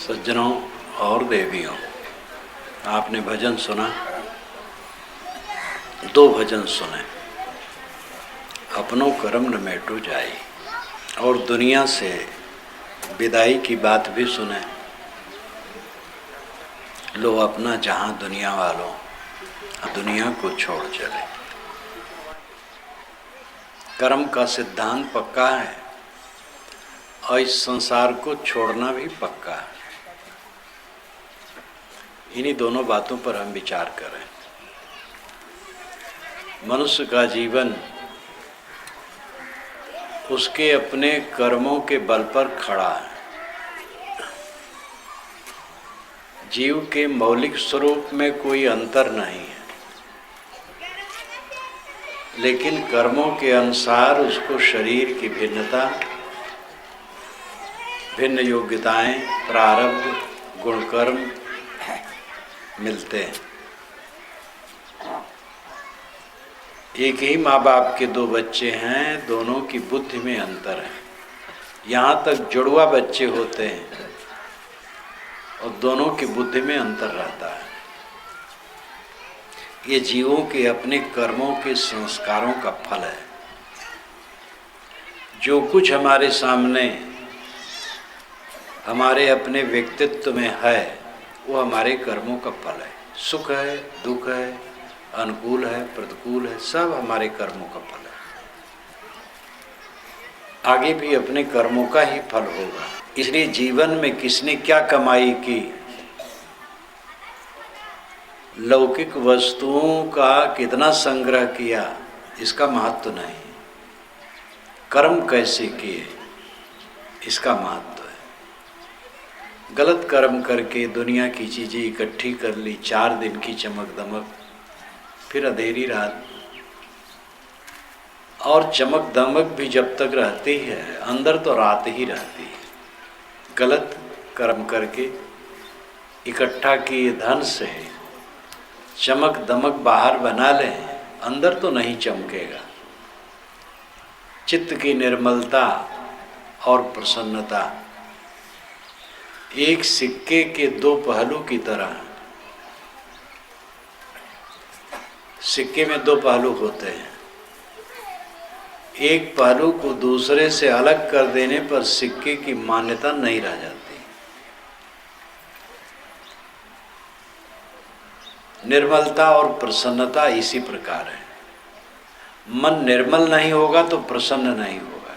सज्जनों और देवियों, आपने भजन सुना, दो भजन सुने। अपनों कर्म न मेटो जाई, और दुनिया से विदाई की बात भी सुने। लो अपना जहां दुनिया वालों, दुनिया को छोड़ चले। कर्म का सिद्धांत पक्का है और इस संसार को छोड़ना भी पक्का है। इन्हीं दोनों बातों पर हम विचार करें। मनुष्य का जीवन उसके अपने कर्मों के बल पर खड़ा है। जीव के मौलिक स्वरूप में कोई अंतर नहीं है, लेकिन कर्मों के अनुसार उसको शरीर की भिन्नता, भिन्न योग्यताएं, प्रारब्ध, गुणकर्म मिलते हैं। एक ही माँ बाप के दो बच्चे हैं, दोनों की बुद्धि में अंतर है। यहाँ तक जुड़वा बच्चे होते हैं और दोनों की बुद्धि में अंतर रहता है। ये जीवों के अपने कर्मों के संस्कारों का फल है। जो कुछ हमारे सामने हमारे अपने व्यक्तित्व में है, वो हमारे कर्मों का फल है। सुख है, दुख है, अनुकूल है, प्रतिकूल है, सब हमारे कर्मों का फल है। आगे भी अपने कर्मों का ही फल होगा। इसलिए जीवन में किसने क्या कमाई की, लौकिक वस्तुओं का कितना संग्रह किया, इसका महत्व नहीं। कर्म कैसे किए, इसका महत्व। गलत कर्म करके दुनिया की चीज़ें इकट्ठी कर ली, 4 दिन की चमक दमक, फिर अंधेरी रात। और चमक दमक भी जब तक रहती है, अंदर तो रात ही रहती है। गलत कर्म करके इकट्ठा किए धन से चमक दमक बाहर बना लें, अंदर तो नहीं चमकेगा। चित्त की निर्मलता और प्रसन्नता एक सिक्के के दो पहलू की तरह। सिक्के में दो पहलू होते हैं। एक पहलू को दूसरे से अलग कर देने पर सिक्के की मान्यता नहीं रह जाती। निर्मलता और प्रसन्नता इसी प्रकार है। मन निर्मल नहीं होगा तो प्रसन्न नहीं होगा,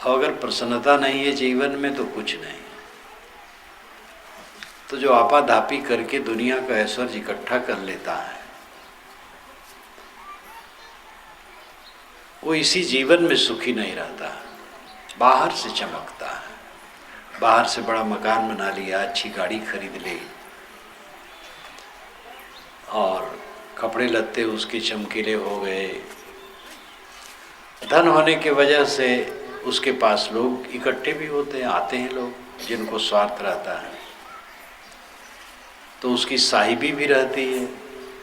और अगर प्रसन्नता नहीं है जीवन में तो कुछ नहीं। तो जो आपाधापी करके दुनिया का ऐश्वर्य इकट्ठा कर लेता है, वो इसी जीवन में सुखी नहीं रहता। बाहर से चमकता है, बाहर से बड़ा मकान बना लिया, अच्छी गाड़ी खरीद ली, और कपड़े लत्ते उसके चमकीले हो गए। धन होने की वजह से उसके पास लोग इकट्ठे भी होते हैं, आते हैं लोग जिनको स्वार्थ रहता है। तो उसकी साहिबी भी रहती है,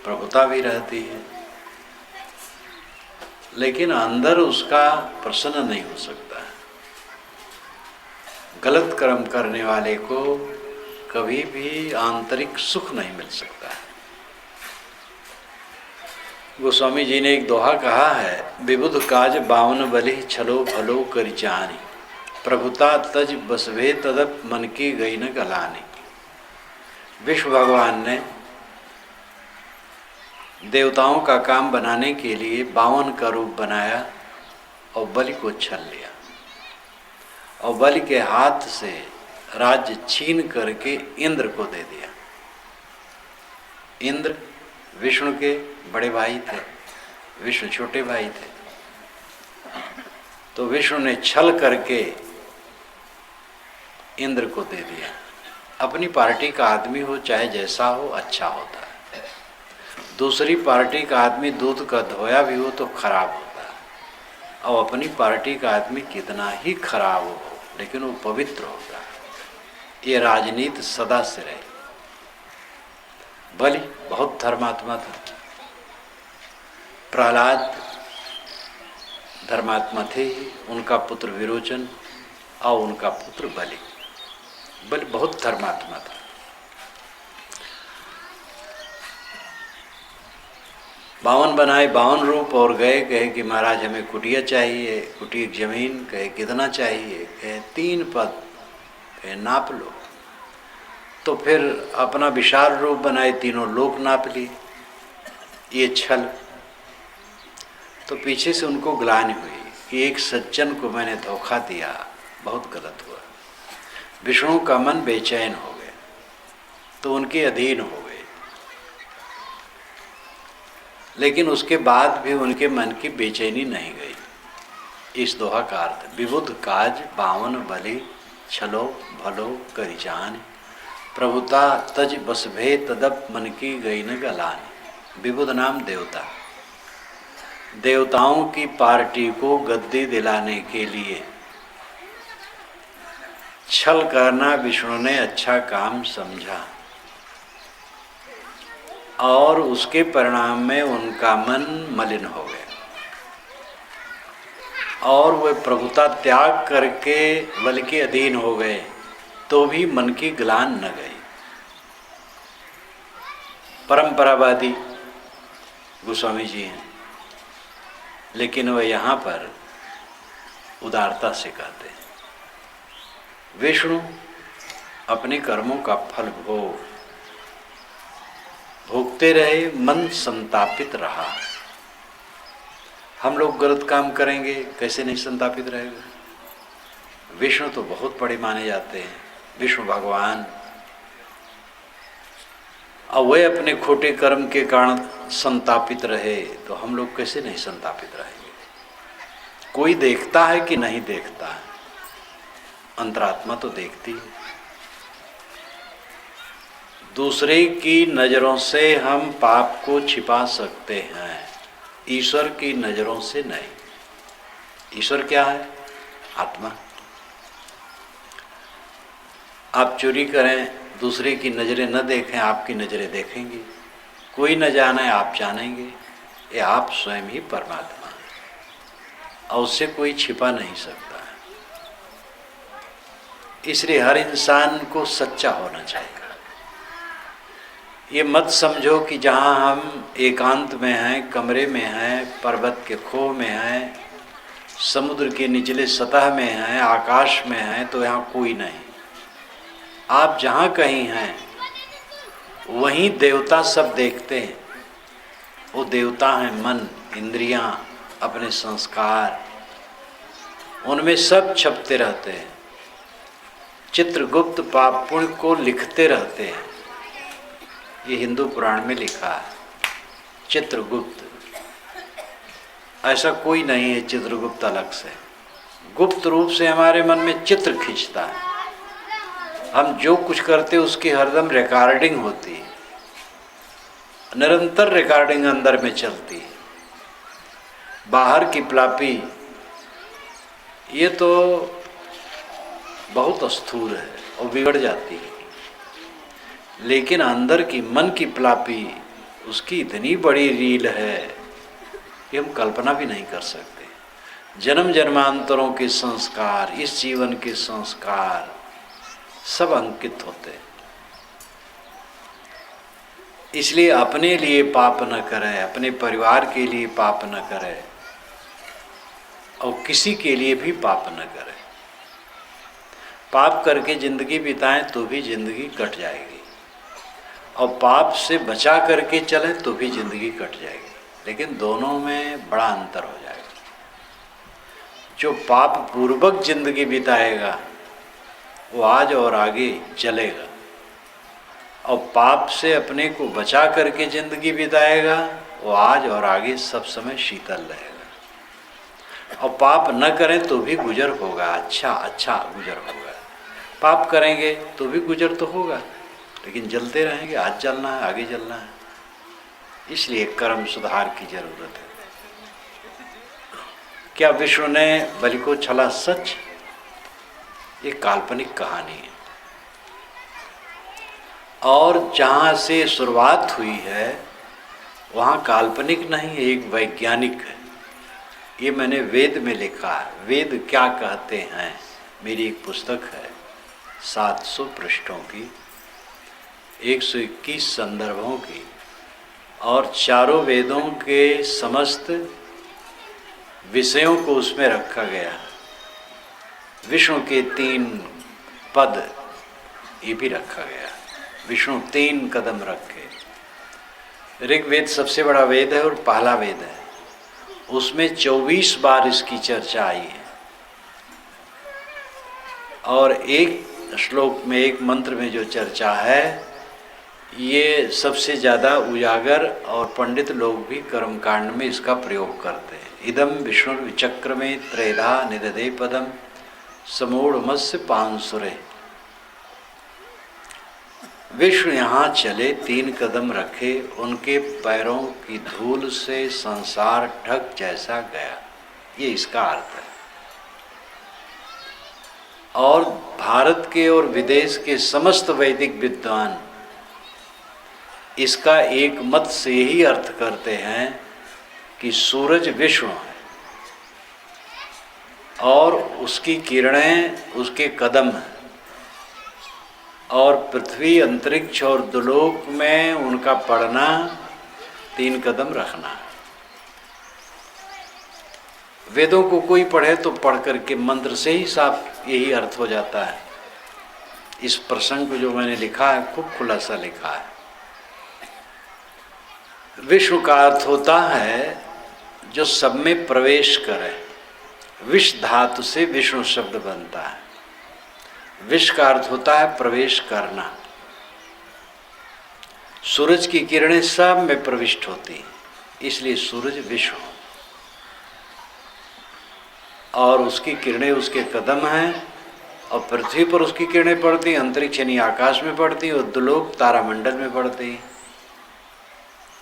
प्रभुता भी रहती है, लेकिन अंदर उसका प्रसन्न नहीं हो सकता है। गलत कर्म करने वाले को कभी भी आंतरिक सुख नहीं मिल सकता है। गोस्वामी जी ने एक दोहा कहा है, विबुध काज बावन बलि छलो भलो कर जानी, प्रभुता तज बसवे तदप मन की गई न गलानी। विष्णु भगवान ने देवताओं का काम बनाने के लिए 52 का रूप बनाया और बलि को छल लिया, और बलि के हाथ से राज्य छीन करके इंद्र को दे दिया। इंद्र विष्णु के बड़े भाई थे, विष्णु छोटे भाई थे। तो विष्णु ने छल करके इंद्र को दे दिया। अपनी पार्टी का आदमी हो, चाहे जैसा हो, अच्छा होता है। दूसरी पार्टी का आदमी दूध का धोया भी हो तो खराब होता है, और अपनी पार्टी का आदमी कितना ही खराब हो, लेकिन वो पवित्र होता है। ये राजनीति सदा से रही। बलि बहुत धर्मात्मा था, प्रहलाद धर्मात्मा थे ही, उनका पुत्र विरोचन और उनका पुत्र बलि। बल बहुत धर्मात्मा था। बावन बनाए 52 रूप और गए, कहे कि महाराज हमें कुटिया चाहिए, कुटिया जमीन, कहे कितना चाहिए, कहे 3 पद, कहे नाप लो। तो फिर अपना विशाल रूप बनाए, तीनों लोक नाप लिए। ये छल। तो पीछे से उनको ग्लानि हुई कि एक सज्जन को मैंने धोखा दिया, बहुत गलत हुआ। विष्णु का मन बेचैन हो गया, तो उनके अधीन हो गए। लेकिन उसके बाद भी उनके मन की बेचैनी नहीं गई। इस दोहा का अर्थ, विबुध काज 52 भले, छलो भलो करि जान, प्रभुता तज बस भे तदप मन की गई न गलान। विबुध नाम देवता, देवताओं की पार्टी को गद्दी दिलाने के लिए छल करना विष्णु ने अच्छा काम समझा, और उसके परिणाम में उनका मन मलिन हो गया और वे प्रभुता त्याग करके बल के अधीन हो गए, तो भी मन की ग्लान न गई। परंपरावादी गोस्वामी जी हैं, लेकिन वह यहाँ पर उदारता से कहते हैं, विष्णु अपने कर्मों का फल भोगते रहे, मन संतापित रहा। हम लोग गलत काम करेंगे, कैसे नहीं संतापित रहेगा? विष्णु तो बहुत बड़े माने जाते हैं, विष्णु भगवान, और वे अपने खोटे कर्म के कारण संतापित रहे, तो हम लोग कैसे नहीं संतापित रहेंगे? कोई देखता है कि नहीं देखता है? अंतरात्मा तो देखती है। दूसरे की नज़रों से हम पाप को छिपा सकते हैं, ईश्वर की नज़रों से नहीं। ईश्वर क्या है? आत्मा। आप चोरी करें, दूसरे की नज़रें न देखें, आपकी नज़रें देखेंगी। कोई न जाने, आप जानेंगे। ये आप स्वयं ही परमात्मा हैं और उससे कोई छिपा नहीं सकता है। इसलिए हर इंसान को सच्चा होना चाहिए। ये मत समझो कि जहाँ हम एकांत में हैं, कमरे में हैं, पर्वत के खोह में हैं, समुद्र के निचले सतह में हैं, आकाश में हैं, तो यहाँ कोई नहीं। आप जहाँ कहीं हैं वहीं देवता सब देखते हैं। वो देवता हैं मन, इंद्रियां, अपने संस्कार, उनमें सब छपते रहते हैं। चित्रगुप्त पाप पुण्य को लिखते रहते हैं। ये हिंदू पुराण में लिखा है, चित्रगुप्त। ऐसा कोई नहीं है चित्रगुप्त अलग से, गुप्त रूप से हमारे मन में चित्र खींचता है। हम जो कुछ करते उसकी हरदम रिकॉर्डिंग होती है, निरंतर रिकॉर्डिंग अंदर में चलती है। बाहर की प्लापी ये तो बहुत स्थूल है और बिगड़ जाती है, लेकिन अंदर की मन की प्लापी, उसकी इतनी बड़ी रील है कि हम कल्पना भी नहीं कर सकते। जन्म जन्मांतरों के संस्कार, इस जीवन के संस्कार सब अंकित होते हैं। इसलिए अपने लिए पाप न करें, अपने परिवार के लिए पाप न करें और किसी के लिए भी पाप न करें। पाप करके जिंदगी बिताएं तो भी जिंदगी कट जाएगी, और पाप से बचा करके चलें तो भी जिंदगी कट जाएगी। लेकिन दोनों में बड़ा अंतर हो जाएगा। जो पाप पूर्वक जिंदगी बिताएगा वो आज और आगे चलेगा, और पाप से अपने को बचा करके जिंदगी बिताएगा वो आज और आगे सब समय शीतल रहेगा। और पाप न करें तो भी गुजर होगा, अच्छा गुजर होगा। पाप करेंगे तो भी गुजर तो होगा, लेकिन जलते रहेंगे, आज जलना है, आगे जलना है। इसलिए कर्म सुधार की जरूरत है। क्या विष्णु ने बलि को छला? सच। ये काल्पनिक कहानी है, और जहाँ से शुरुआत हुई है वहाँ काल्पनिक नहीं है, एक वैज्ञानिक है। ये मैंने वेद में लिखा है। वेद क्या कहते हैं, मेरी एक पुस्तक है, 700 पृष्ठों की, 121 संदर्भों की, और चारों वेदों के समस्त विषयों को उसमें रखा गया। विष्णु के 3 पद ये भी रखा गया। विष्णु 3 कदम रखे। ऋग्वेद सबसे बड़ा वेद है और पहला वेद है, उसमें 24 बार इसकी चर्चा आई है। और एक श्लोक में, एक मंत्र में जो चर्चा है, ये सबसे ज़्यादा उजागर और पंडित लोग भी कर्मकांड में इसका प्रयोग करते हैं। इदम विष्णु विचक्र में त्रेधा निदधे पदम समूढ़मस्य पांसुरे। विष्णु यहाँ चले, 3 कदम रखे, उनके पैरों की धूल से संसार ढक जैसा गया, ये इसका अर्थ है। और भारत के और विदेश के समस्त वैदिक विद्वान इसका एक मत से ही अर्थ करते हैं कि सूरज विष्णु है और उसकी किरणें उसके कदम हैं, और पृथ्वी, अंतरिक्ष और दुलोक में उनका पड़ना 3 कदम रखना है। वेदों को कोई पढ़े तो पढ़ करके मंत्र से ही साफ यही अर्थ हो जाता है। इस प्रसंग को जो मैंने लिखा है खूब खुलासा लिखा है। विष्णु का अर्थ होता है जो सब में प्रवेश करे। विष धातु से विष्णु शब्द बनता है। विष का अर्थ होता है प्रवेश करना। सूरज की किरणें सब में प्रविष्ट होती हैं, इसलिए सूरज विष्णु, और उसकी किरणें उसके कदम हैं, और पृथ्वी पर उसकी किरणें पड़ती, अंतरिक्ष यानी आकाश में पड़ती, और दुलोक तारामंडल में पड़ती।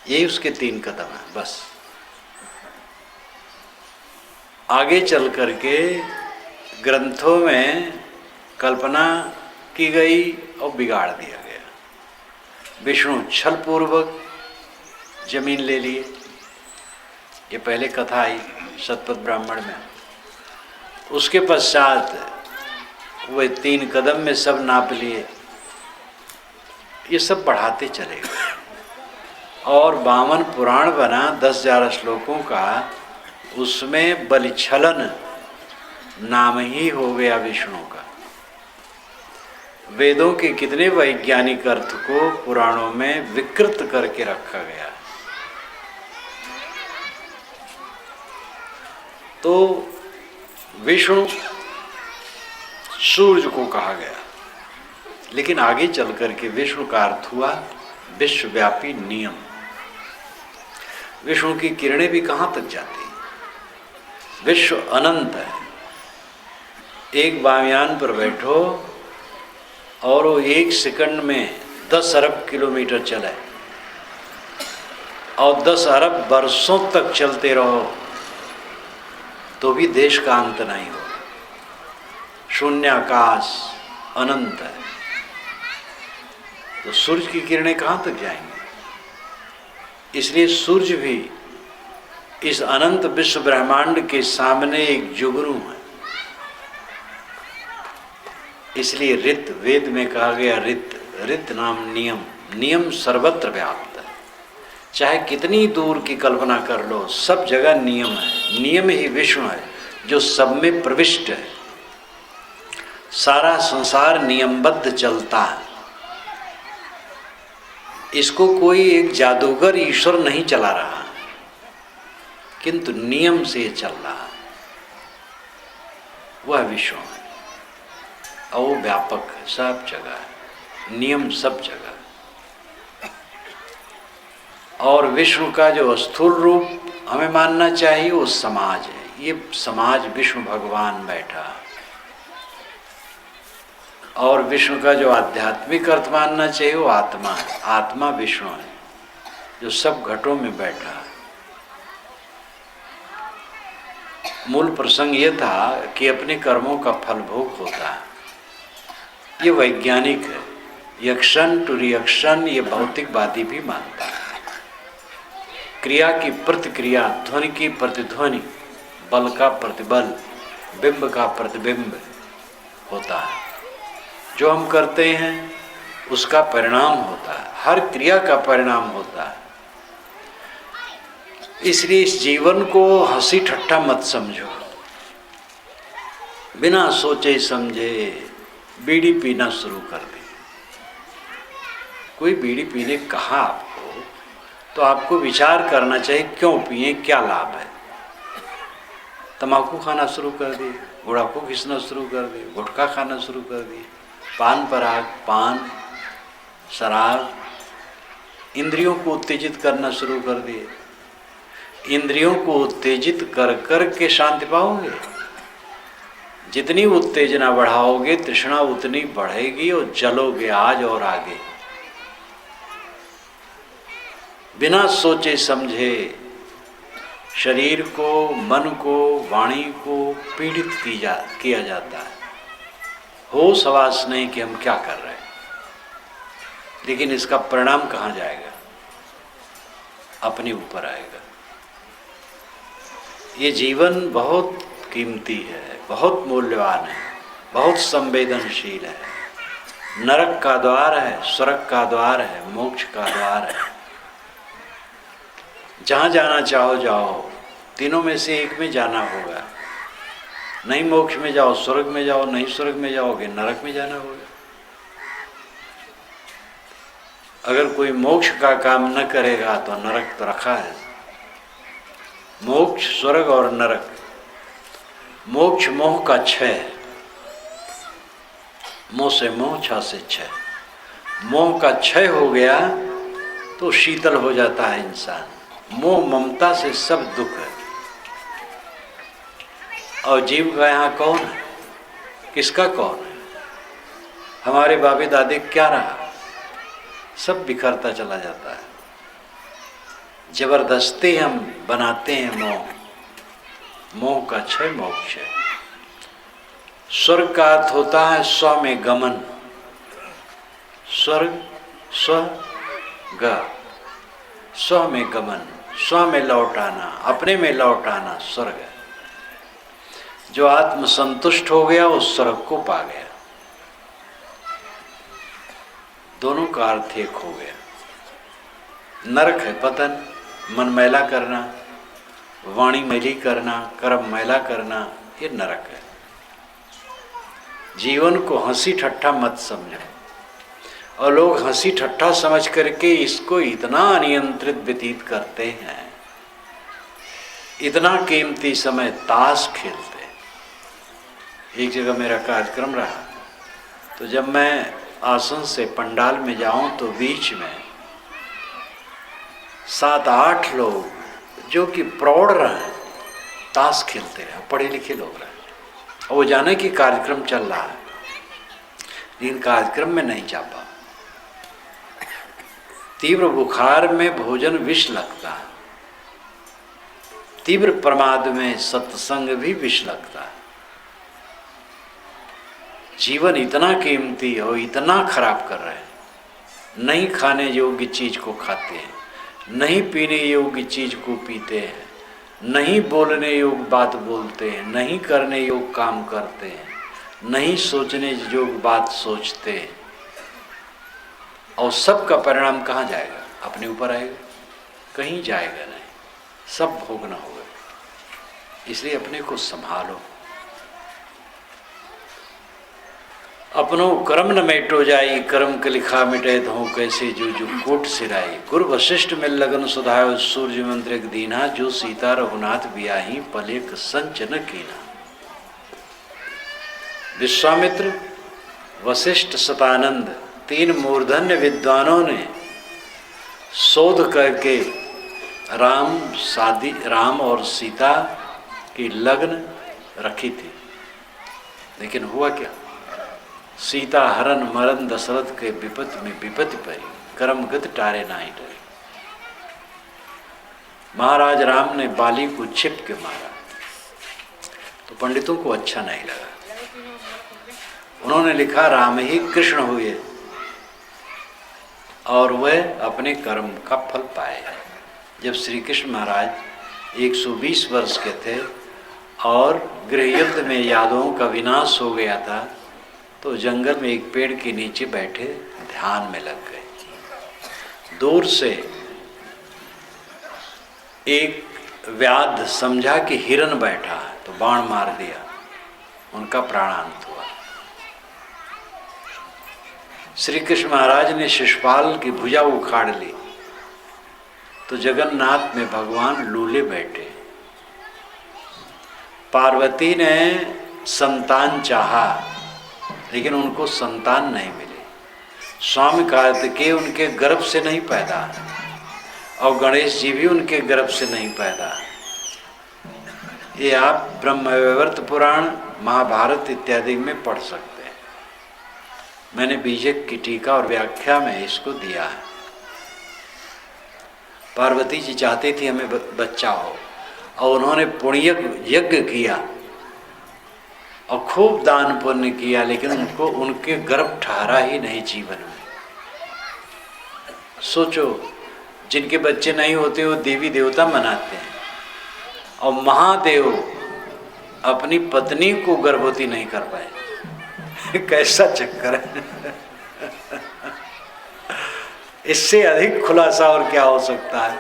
यही उसके 3 कदम हैं बस। आगे चल करके ग्रंथों में कल्पना की गई और बिगाड़ दिया गया। विष्णु छल पूर्वक जमीन ले लिए, ये पहले कथा आई शतपथ ब्राह्मण में। उसके पश्चात वह 3 कदम में सब नाप लिए। ये सब बढ़ाते चले गए और 52 पुराण बना 10,000 श्लोकों का। उसमें बलिछलन नाम ही हो गया विष्णु का। वेदों के कितने वैज्ञानिक अर्थ को पुराणों में विकृत करके रखा गया। तो विष्णु सूर्य को कहा गया, लेकिन आगे चल करके विष्णु का अर्थ हुआ विश्वव्यापी नियम। विष्णु की किरणें भी कहाँ तक जाती? विश्व अनंत है। एक वायुयान पर बैठो और वो 1 सेकंड में 10 अरब किलोमीटर चले और 10 अरब वर्षों तक चलते रहो तो भी देश का अंत नहीं हो। शून्याकाश अनंत है, तो सूर्य की किरणें कहाँ तक जाएंगी? इसलिए सूर्य भी इस अनंत विश्व ब्रह्मांड के सामने एक जुगनू है। इसलिए ऋत, वेद में कहा गया ऋत, ऋत नाम नियम, नियम सर्वत्र व्याप्त है। चाहे कितनी दूर की कल्पना कर लो, सब जगह नियम है। नियम ही विष्णु है जो सब में प्रविष्ट है। सारा संसार नियमबद्ध चलता है। इसको कोई एक जादूगर ईश्वर नहीं चला रहा, किंतु नियम से चल रहा है। वह विश्व है और वो व्यापक है, सब जगह है, नियम सब जगह। और विष्णु का जो स्थूल रूप हमें मानना चाहिए वो समाज है। ये समाज विष्णु भगवान बैठा। और विष्णु का जो आध्यात्मिक अर्थ मानना चाहिए वो आत्मा है। आत्मा विष्णु है जो सब घटों में बैठा है। मूल प्रसंग ये था कि अपने कर्मों का फल भोग होता है। ये वैज्ञानिक है। यक्षन टू रिएक्शन ये भौतिकवादी भी मानता है। क्रिया की प्रतिक्रिया, ध्वनि की प्रतिध्वनि, बल का प्रतिबल, बिंब का प्रतिबिंब होता है। जो हम करते हैं उसका परिणाम होता है, हर क्रिया का परिणाम होता है। इसलिए इस जीवन को हंसी ठट्ठा मत समझो। बिना सोचे समझे बीड़ी पीना शुरू कर दी। कोई बीड़ी पीने कहा आपको तो आपको विचार करना चाहिए क्यों पिए, क्या लाभ है। तंबाकू खाना शुरू कर दिए, गुड़ाकू घिसना शुरू कर दिए, गुटखा खाना शुरू कर दिए, पान पराग, पान शराब, इंद्रियों को उत्तेजित करना शुरू कर दिए। इंद्रियों को उत्तेजित कर कर के शांति पाओगे। जितनी उत्तेजना बढ़ाओगे तृष्णा उतनी बढ़ेगी और जलोगे आज और आगे। बिना सोचे समझे शरीर को, मन को, वाणी को पीड़ित किया जाता है। होश हवास नहीं कि हम क्या कर रहे हैं, लेकिन इसका परिणाम कहाँ जाएगा? अपने ऊपर आएगा। ये जीवन बहुत कीमती है, बहुत मूल्यवान है, बहुत संवेदनशील है। नरक का द्वार है, स्वर्ग का द्वार है, मोक्ष का द्वार है। जहाँ जाना चाहो जाओ, तीनों में से एक में जाना होगा। नहीं मोक्ष में जाओ स्वर्ग में जाओ, नहीं स्वर्ग में जाओगे नरक में जाना होगा। अगर कोई मोक्ष का काम न करेगा तो नरक तो रखा है। मोक्ष, स्वर्ग और नरक। मोक्ष मोह का क्षय, मोह से मोह, छा से क्षय। मोह का क्षय हो गया तो शीतल हो जाता है इंसान। मोह ममता से सब दुख है। और जीव का यहाँ कौन है? किसका कौन है? हमारे बाबे दादे क्या रहा? सब बिखरता चला जाता है। जबरदस्ती हम बनाते हैं मोह। मोह का क्षय मोक्ष है। स्वर्ग का अर्थ होता है स्व में गमन। स्वर्ग स्व ग, स्व में गमन, स्व में लौट आना, अपने में लौट आना स्वर्ग है। जो आत्म संतुष्ट हो गया उस स्वर्ग को पा गया। दोनों का अर्थ एक हो गया। नरक है पतन, मन मैला करना, वाणी मैली करना, कर्म मैला करना, ये नरक है। जीवन को हंसी ठट्ठा मत समझो। और लोग हंसी ठट्ठा समझ करके इसको इतना अनियंत्रित व्यतीत करते हैं। इतना कीमती समय ताश खेलते। एक जगह मेरा कार्यक्रम रहा तो जब मैं आसन से पंडाल में जाऊं तो बीच में 7-8 लोग जो कि प्रौढ़ रहे ताश खेलते रहे, पढ़े लिखे लोग रहे। और वो जाने कि कार्यक्रम चल रहा है, लेकिन कार्यक्रम में नहीं जा पा। तीव्र बुखार में भोजन विष लगता है, तीव्र प्रमाद में सत्संग भी विष लगता है। जीवन इतना कीमती और इतना खराब कर रहे हैं। नहीं खाने योग्य चीज को खाते हैं, नहीं पीने योग्य चीज को पीते हैं, नहीं बोलने योग्य बात बोलते हैं, नहीं करने योग्य काम करते हैं, नहीं सोचने योग्य बात सोचते हैं। और सब का परिणाम कहाँ जाएगा? अपने ऊपर आएगा? कहीं जाएगा नहीं, सब भोगना होगा। इसलिए अपने को संभालो। अपनो कर्म न मेटो जाई, कर्म के लिखा मिटे धो कैसे जो जो कोट सिराई। गुरु वशिष्ठ में लगन सुधायो, सूर्य मंत्र दीना, जो सीता रघुनाथ बियाही, पलेक संच न कीना। विश्वामित्र, वशिष्ठ, शतानंद, 3 मूर्धन्य विद्वानों ने शोध करके राम और सीता की लगन रखी थी। लेकिन हुआ क्या? सीता हरण मरण दशरथ के विपत्ति में विपत्ति पड़ी, कर्मगत टारे नाही डरे। महाराज राम ने बाली को छिप के मारा तो पंडितों को अच्छा नहीं लगा। उन्होंने लिखा राम ही कृष्ण हुए और वह अपने कर्म का फल पाए। जब श्री कृष्ण महाराज 120 वर्ष के थे और गृह युद्ध में यादवों का विनाश हो गया था, तो जंगल में एक पेड़ के नीचे बैठे ध्यान में लग गए। दूर से एक व्याध समझा कि हिरन बैठा है, तो बाण मार दिया, उनका प्राणांत हुआ। श्री कृष्ण महाराज ने शिशुपाल की भुजा उखाड़ ली, तो जगन्नाथ में भगवान लूले बैठे। पार्वती ने संतान चाहा, लेकिन उनको संतान नहीं मिली। स्वामी कार्तिकेय उनके गर्भ से नहीं पैदा, और गणेश जी भी उनके गर्भ से नहीं पैदा। ये आप ब्रह्मवैवर्त पुराण, महाभारत इत्यादि में पढ़ सकते हैं। मैंने बीजक की टीका और व्याख्या में इसको दिया है। पार्वती जी चाहती थी हमें बच्चा हो, और उन्होंने पुण्य यज्ञ किया और खूब दान पुण्य किया, लेकिन उनको उनके गर्भ ठहरा ही नहीं जीवन में। सोचो, जिनके बच्चे नहीं होते वो देवी देवता मनाते हैं, और महादेव अपनी पत्नी को गर्भवती नहीं कर पाए। कैसा चक्कर है। इससे अधिक खुलासा और क्या हो सकता है।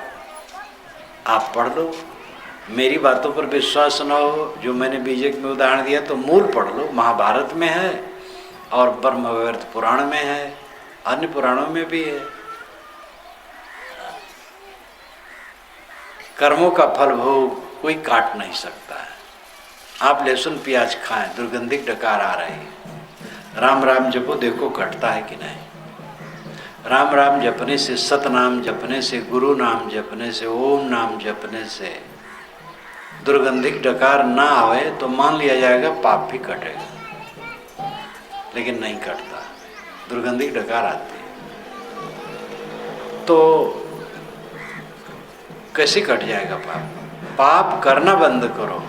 आप पढ़ लो, मेरी बातों पर विश्वास न हो, जो मैंने बीजक में उदाहरण दिया तो मूल पढ़ लो। महाभारत में है और ब्रह्मवैवर्त पुराण में है, अन्य पुराणों में भी है। कर्मों का फल भोग कोई काट नहीं सकता है। आप लहसुन प्याज खाएं, दुर्गंधिक डकार आ रही है, राम राम जपो, देखो कटता है कि नहीं। राम राम जपने से, सतनाम जपने से, गुरु नाम जपने से, ओम नाम जपने से दुर्गंधिक डकार ना आवे तो मान लिया जाएगा पाप भी कटेगा, लेकिन नहीं कटता, दुर्गंधिक डकार आती है। तो कैसे कट जाएगा पाप? पाप करना बंद करो।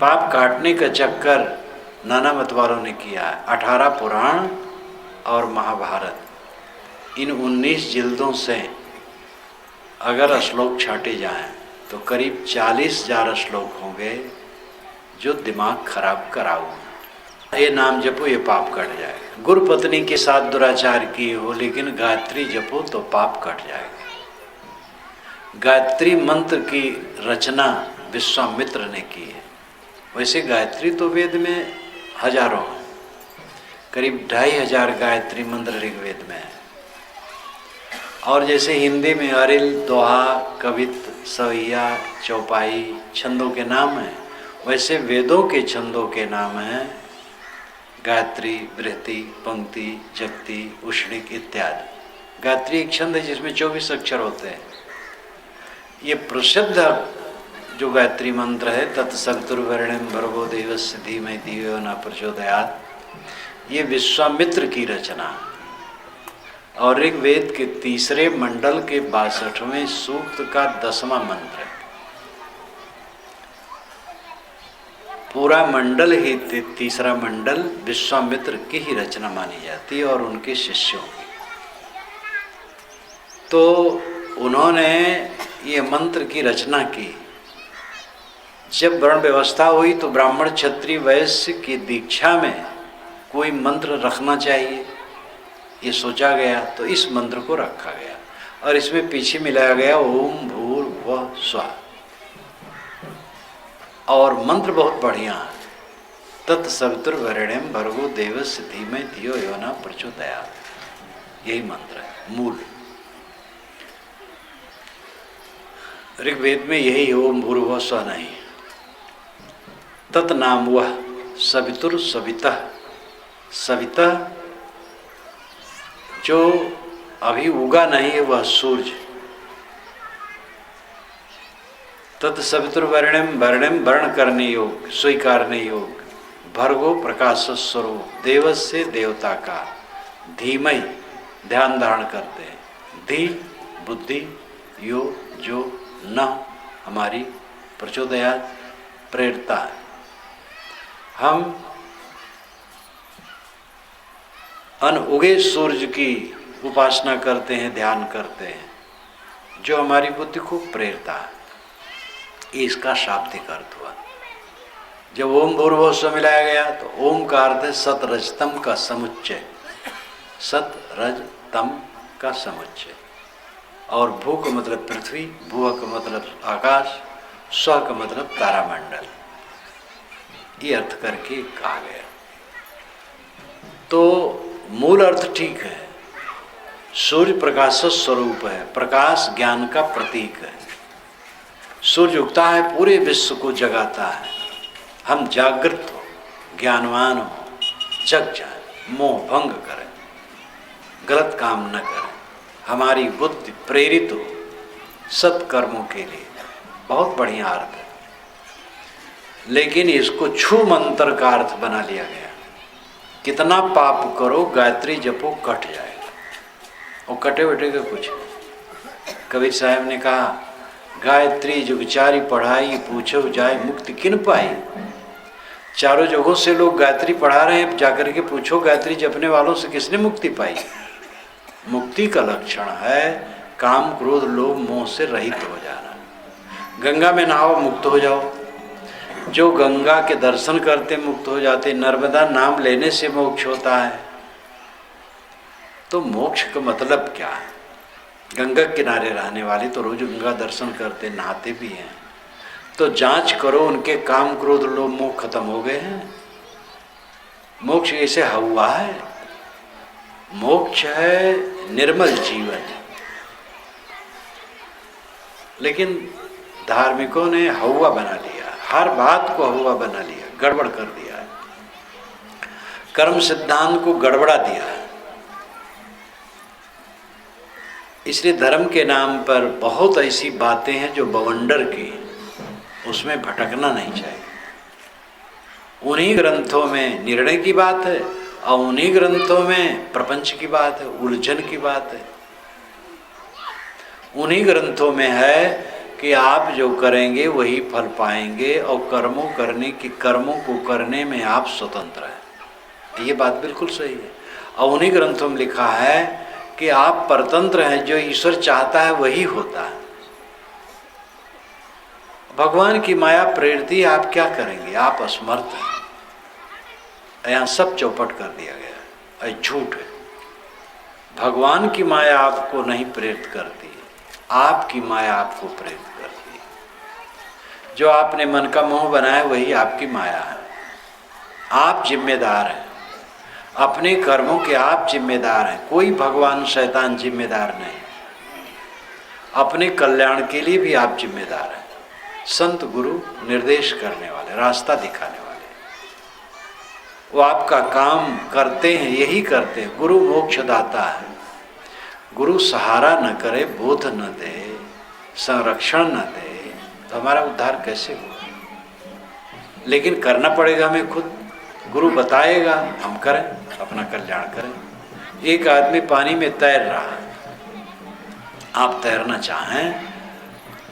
पाप काटने का चक्कर नाना मत वालों ने किया है। 18 पुराण और महाभारत, इन 19 जिल्दों से अगर श्लोक छाटे जाएं तो करीब 40,000 श्लोक होंगे जो दिमाग खराब कराओ। ये नाम जपो, ये पाप कट जाएगा। गुरु पत्नी के साथ दुराचार किए हो, लेकिन गायत्री जपो तो पाप कट जाएगा। गायत्री मंत्र की रचना विश्वामित्र ने की है। वैसे गायत्री तो वेद में हजारों हैं, करीब 2500 गायत्री मंत्र ऋग्वेद में है। और जैसे हिंदी में अरिल, दोहा, कवित, सवैया, चौपाई छंदों के नाम हैं, वैसे वेदों के छंदों के नाम हैं गायत्री, बृहति, पंक्ति, जगति, उष्णिक इत्यादि। गायत्री एक छंद है जिसमें 24 अक्षर होते हैं। ये प्रसिद्ध जो गायत्री मंत्र है, तत्सवितुर्वरेण्यं भर्गो देवस्य धीमहि धियो यो न प्रचोदयात्, ये विश्वामित्र की रचना और ऋग्वेद के 3 मंडल के 62वें सूक्त का 10वां मंत्र है। पूरा मंडल ही 3रा मंडल विश्वामित्र की ही रचना मानी जाती है और उनके शिष्यों की। तो उन्होंने ये मंत्र की रचना की। जब वर्ण व्यवस्था हुई तो ब्राह्मण, क्षत्रिय, वैश्य की दीक्षा में कोई मंत्र रखना चाहिए, ये सोचा गया, तो इस मंत्र को रखा गया और इसमें पीछे मिलाया गया ओम भूर्भुवः स्वः। और मंत्र बहुत बढ़िया है, तत्सवितुर्वरेण्यं भर्गो देवस्य धीमहि धियो यो न प्रचोदयात्। यही मंत्र है मूल। ऋग्वेद में यही ओम भूर्भुवः स्वः नहीं, तत्नाम वह सवितुर सवितः। सवितः जो अभी उगा नहीं है वह सूर्य। तत्सवितुर्वरेण्यं, वर्ण्यं वर्ण करने योग, स्वीकारने योग, भर्गो प्रकाश स्वरूप, देवस्य देवता का, धीमहि ध्यान धारण करते हैं, धी बुद्धि, यो जो, न हमारी, प्रचोदयात् प्रेरता है। हम अनउगे सूर्य की उपासना करते हैं, ध्यान करते हैं, जो हमारी बुद्धि को प्रेरता है। ये इसका शाब्दिक अर्थ हुआ। जब ओम भूर्भुवः स्व मिलाया गया तो ओम का अर्थ है सत रजतम का समुच्चय, सत रज तम का समुच्चय। और भू का मतलब पृथ्वी, भुव का मतलब आकाश, स्व का मतलब तारामंडल, ये अर्थ करके कहा गया। तो मूल अर्थ ठीक है, सूर्य प्रकाश स्वरूप है, प्रकाश ज्ञान का प्रतीक है। सूर्य उगता है पूरे विश्व को जगाता है, हम जागृत हो, ज्ञानवान हो, जग जाए, मोह भंग करें, गलत काम न करें, हमारी बुद्धि प्रेरित हो सत्कर्मों के लिए। बहुत बढ़िया अर्थ है, लेकिन इसको छू मंत्र का अर्थ बना लिया गया। कितना पाप करो गायत्री जपो कट जाएगा, और कटे बटेगा कुछ। कबीर साहब ने कहा गायत्री जुगचारी पढ़ाई, पूछो जाए मुक्ति किन पाई। चारों जगहों से लोग गायत्री पढ़ा रहे हैं, जाकर के पूछो गायत्री जपने वालों से किसने मुक्ति पाई। मुक्ति का लक्षण है काम क्रोध लोभ मोह से रहित हो जाना। गंगा में नहाओ मुक्त हो जाओ, जो गंगा के दर्शन करते मुक्त हो जाते। नर्मदा नाम लेने से मोक्ष होता है। तो मोक्ष का मतलब क्या है? गंगा किनारे रहने वाले तो रोज गंगा दर्शन करते, नहाते भी हैं। तो जांच करो उनके काम क्रोध लोभ मोह खत्म हो गए हैं। मोक्ष ऐसे हुआ है, मोक्ष है निर्मल जीवन। लेकिन धार्मिकों ने हवा बना लिया, हर बात को हवा बना लिया, गड़बड़ कर दिया है, कर्म सिद्धांत को गड़बड़ा दिया है। इसलिए धर्म के नाम पर बहुत ऐसी बातें हैं जो बवंडर की, उसमें भटकना नहीं चाहिए। उन्हीं ग्रंथों में निर्णय की बात है और उन्हीं ग्रंथों में प्रपंच की बात है, उलझन की बात है। उन्हीं ग्रंथों में है कि आप जो करेंगे वही फल पाएंगे और कर्मों को करने में आप स्वतंत्र हैं। ये बात बिल्कुल सही है। और उन्हीं ग्रंथों में लिखा है कि आप परतंत्र हैं, जो ईश्वर चाहता है वही होता है। भगवान की माया प्रेरती, आप क्या करेंगे? आप असमर्थ हैं। यहाँ सब चौपट कर दिया गया है, झूठ है। भगवान की माया आपको नहीं प्रेरित करती, आपकी माया आपको प्रेरित करती है। जो आपने मन का मोह बनाया वही आपकी माया है। आप जिम्मेदार हैं अपने कर्मों के, आप जिम्मेदार हैं। कोई भगवान शैतान जिम्मेदार नहीं। अपने कल्याण के लिए भी आप जिम्मेदार हैं। संत गुरु निर्देश करने वाले, रास्ता दिखाने वाले, वो आपका काम करते हैं, यही करते हैं। गुरु मोक्ष दाता है। गुरु सहारा न करे, बोध न दे, संरक्षण न दे, तो हमारा उद्धार कैसे होगा? लेकिन करना पड़ेगा हमें खुद। गुरु बताएगा, हम करें, अपना कल्याण करें। एक आदमी पानी में तैर रहा है, आप तैरना चाहें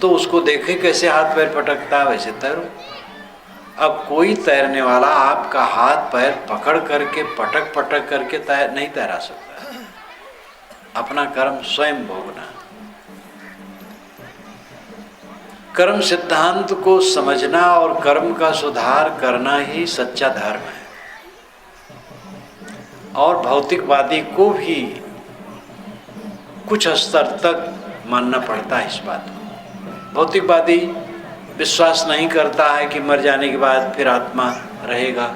तो उसको देखें कैसे हाथ पैर पटकता है, वैसे तैरो। अब कोई तैरने वाला आपका हाथ पैर पकड़ करके पटक पटक करके नहीं तैरा सकता है। अपना कर्म स्वयं भोगना। कर्म सिद्धांत को समझना और कर्म का सुधार करना ही सच्चा धर्म है। और भौतिकवादी को भी कुछ स्तर तक मानना पड़ता है इस बात को। भौतिकवादी विश्वास नहीं करता है कि मर जाने के बाद फिर आत्मा रहेगा,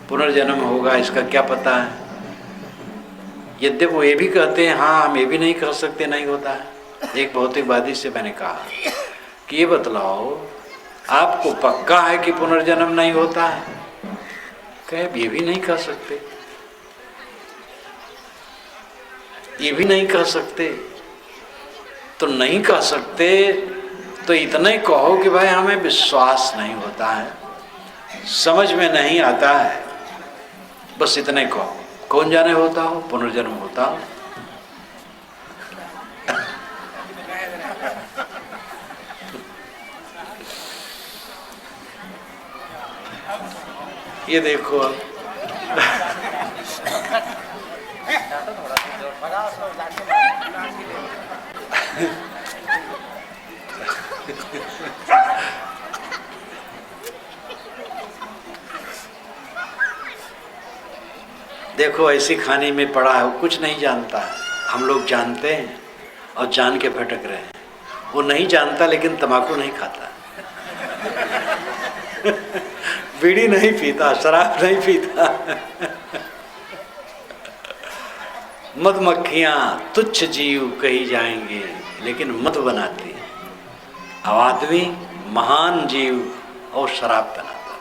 पुनर्जन्म होगा, इसका क्या पता है। यद्यपि वो ये भी कहते हैं, हाँ हम ये भी नहीं कर सकते नहीं होता है। एक भौतिकवादी से मैंने कहा कि ये बतलाओ आपको पक्का है कि पुनर्जन्म नहीं होता है? कहे ये भी नहीं कह सकते, ये भी नहीं कह सकते। तो नहीं कह सकते तो इतना ही कहो कि भाई हमें विश्वास नहीं होता है, समझ में नहीं आता है, बस इतना ही कहो। कौन जाने होता हो, पुनर्जन्म होता हो। ये देखो अब देखो ऐसी खाने में पड़ा है, वो कुछ नहीं जानता है। हम लोग जानते हैं और जान के भटक रहे हैं। वो नहीं जानता लेकिन तम्बाकू नहीं खाता, बीड़ी नहीं पीता, शराब नहीं पीता। मधुमक्खियां तुच्छ जीव कही जाएंगे लेकिन मधु बनाती है। अब आदमी महान जीव और शराब बनाता।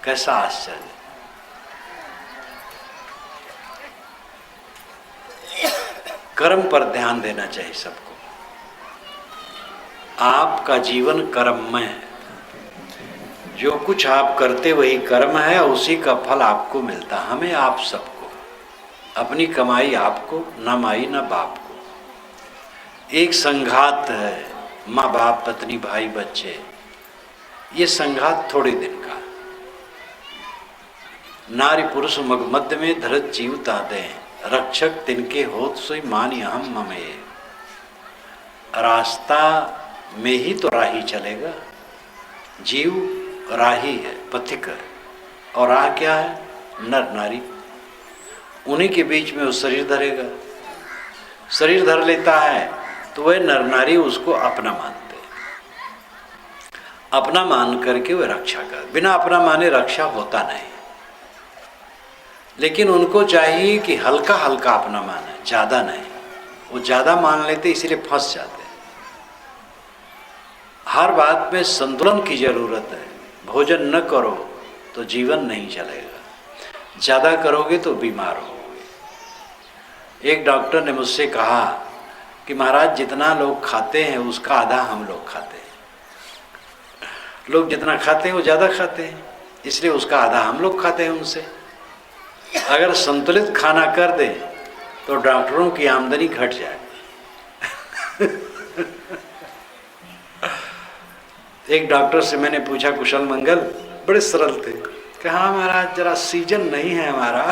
कैसा आश्चर्य! कर्म पर ध्यान देना चाहिए सबको। आपका जीवन कर्ममय है। जो कुछ आप करते वही कर्म है और उसी का फल आपको मिलता। हमें, आप सबको, अपनी कमाई आपको, न माई न बाप को। एक संघात है, माँ बाप, पत्नी, भाई, बच्चे। ये संघात थोड़े दिन का। नारी पुरुष मग मध्य में धरत जीव तादे, रक्षक तिनके होत सोई मान हम ममे। रास्ता में ही तो राही चलेगा। जीव राही है, पथिक है। और राह क्या है? नर नारी। उन्हीं के बीच में वो शरीर धरेगा। शरीर धर लेता है तो वह नर नारी उसको अपना मानते हैं। अपना मान करके वह रक्षा कर। बिना अपना माने रक्षा होता नहीं। लेकिन उनको चाहिए कि हल्का हल्का अपना माने, ज़्यादा नहीं। वो ज़्यादा मान लेते इसलिए फंस जाते। हर बात में संतुलन की जरूरत है। भोजन न करो तो जीवन नहीं चलेगा, ज़्यादा करोगे तो बीमार होगे। एक डॉक्टर ने मुझसे कहा कि महाराज जितना लोग खाते हैं उसका आधा हम लोग खाते हैं। लोग जितना खाते हैं वो ज़्यादा खाते हैं, इसलिए उसका आधा हम लोग खाते हैं उनसे। अगर संतुलित खाना कर दें तो डॉक्टरों की आमदनी घट जाए। एक डॉक्टर से मैंने पूछा कुशल मंगल, बड़े सरल थे, कि हाँ महाराज जरा सीजन नहीं है हमारा।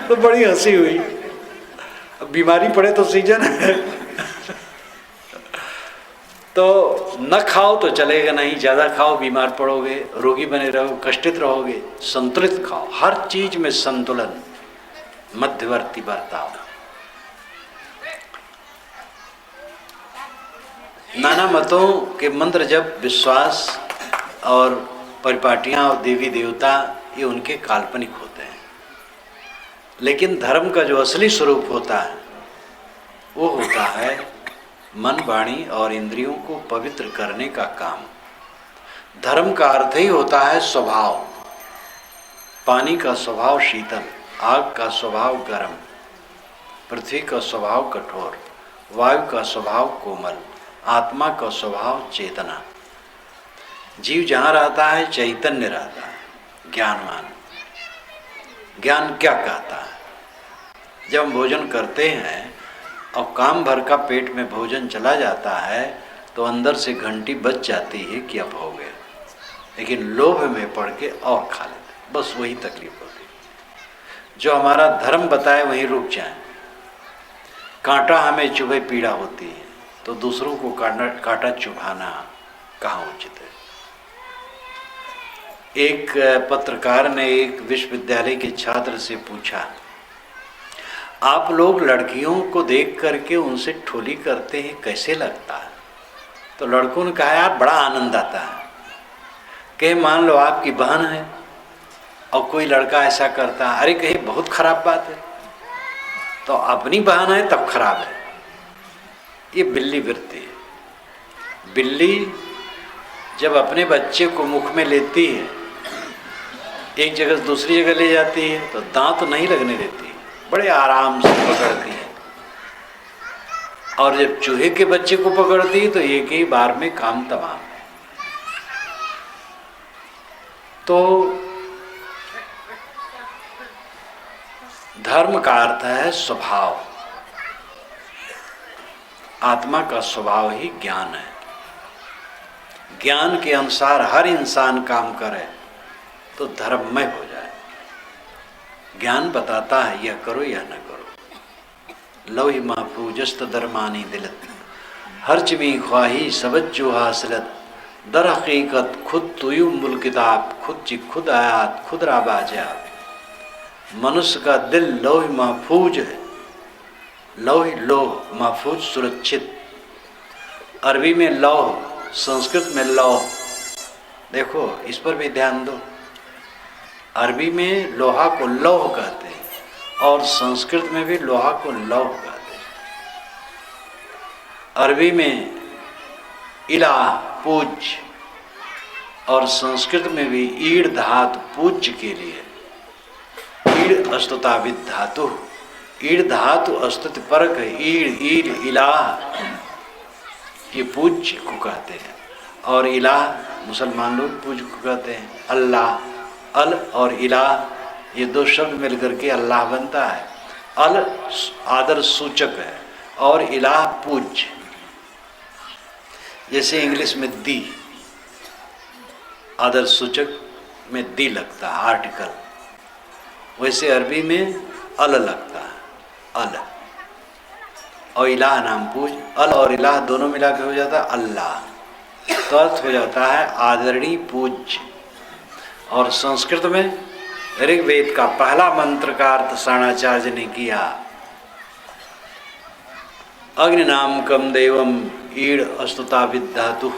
तो बड़ी हंसी हुई। अब बीमारी पड़े तो सीजन है। तो न खाओ तो चलेगा नहीं, ज़्यादा खाओ बीमार पड़ोगे, रोगी बने रहो, कष्टित रहोगे। संतुलित खाओ, हर चीज में संतुलन, मध्यवर्ती बर्ताव। नाना मतों के मंत्र जब, विश्वास और परिपाटियाँ और देवी देवता, ये उनके काल्पनिक होते हैं। लेकिन धर्म का जो असली स्वरूप होता है वो होता है मन, वाणी और इंद्रियों को पवित्र करने का काम। धर्म का अर्थ ही होता है स्वभाव। पानी का स्वभाव शीतल, आग का स्वभाव गर्म, पृथ्वी का स्वभाव कठोर, वायु का स्वभाव कोमल, आत्मा का स्वभाव चेतना। जीव जहाँ रहता है चैतन्य रहता है, ज्ञानवान। ज्ञान क्या कहता है? जब हम भोजन करते हैं और काम भर का पेट में भोजन चला जाता है तो अंदर से घंटी बज जाती है कि अब हो गया, लेकिन लोभ में पड़ के और खा लेते। बस वही तकलीफ होती है। जो हमारा धर्म बताए वहीं रुक जाए। कांटा हमें चुभे पीड़ा होती है तो दूसरों को कांटा चुभाना कहाँ उचित है? एक पत्रकार ने एक विश्वविद्यालय के छात्र से पूछा, आप लोग लड़कियों को देख करके उनसे ठोली करते हैं, कैसे लगता है? तो लड़कों ने कहा, यार बड़ा आनंद आता है। कहे मान लो आपकी बहन है और कोई लड़का ऐसा करता है, अरे कहे बहुत खराब बात है। तो अपनी बहन है तब खराब है। ये बिल्ली वृत्ति है। बिल्ली जब अपने बच्चे को मुख में लेती है, एक जगह से दूसरी जगह ले जाती है तो दांत नहीं लगने देती, बड़े आराम से पकड़ती है। और जब चूहे के बच्चे को पकड़ती है तो एक ही बार में काम तमाम है। तो धर्म का अर्थ है स्वभाव। आत्मा का स्वभाव ही ज्ञान है। ज्ञान के अनुसार हर इंसान काम करे तो धर्ममय हो जाए। ज्ञान बताता है यह करो या न करो। लौहि महफूजस्त दरमानी दिलत, हर्च में ख्वाही सबज जो हासिलत, दर हकीकत खुद तुयु मुल किताब, खुद ची खुद आयात खुद राबाजा। मनुष्य का दिल लौह महफूज है, लौह महफूज सुरक्षित। अरबी में लौह, संस्कृत में लौह। देखो इस पर भी ध्यान दो। अरबी में लोहा को लौह कहते हैं और संस्कृत में भी लोहा को लौह कहते हैं। अरबी में इलाह पूज्य और संस्कृत में भी ईड़ धातु पूज्य के लिए। ईड़ अस्तुताविद धातु, ईड़ धातु अस्तुत परक है। ईड़ ईड़ इलाह ये पूज्य को कहते हैं और इलाह मुसलमान लोग पूज्य को कहते हैं। अल्लाह, अल और इलाह ये दो शब्द मिलकर के अल्लाह बनता है। अल आदर सूचक है और इलाह पूज्य। जैसे इंग्लिश में दी आदर सूचक में दी लगता है आर्टिकल, वैसे अरबी में अल लगता है, अल। और इलाह नाम पूज, अल और इलाह दोनों मिला के हो जाता है अल्लाह, तो अर्थ हो जाता है आदरणीय पूज्य। और संस्कृत में ऋग्वेद का पहला मंत्र का अर्थ साणाचार्य ने किया, अग्नि नाम कम देवम ईड़ अस्तुता विधातु।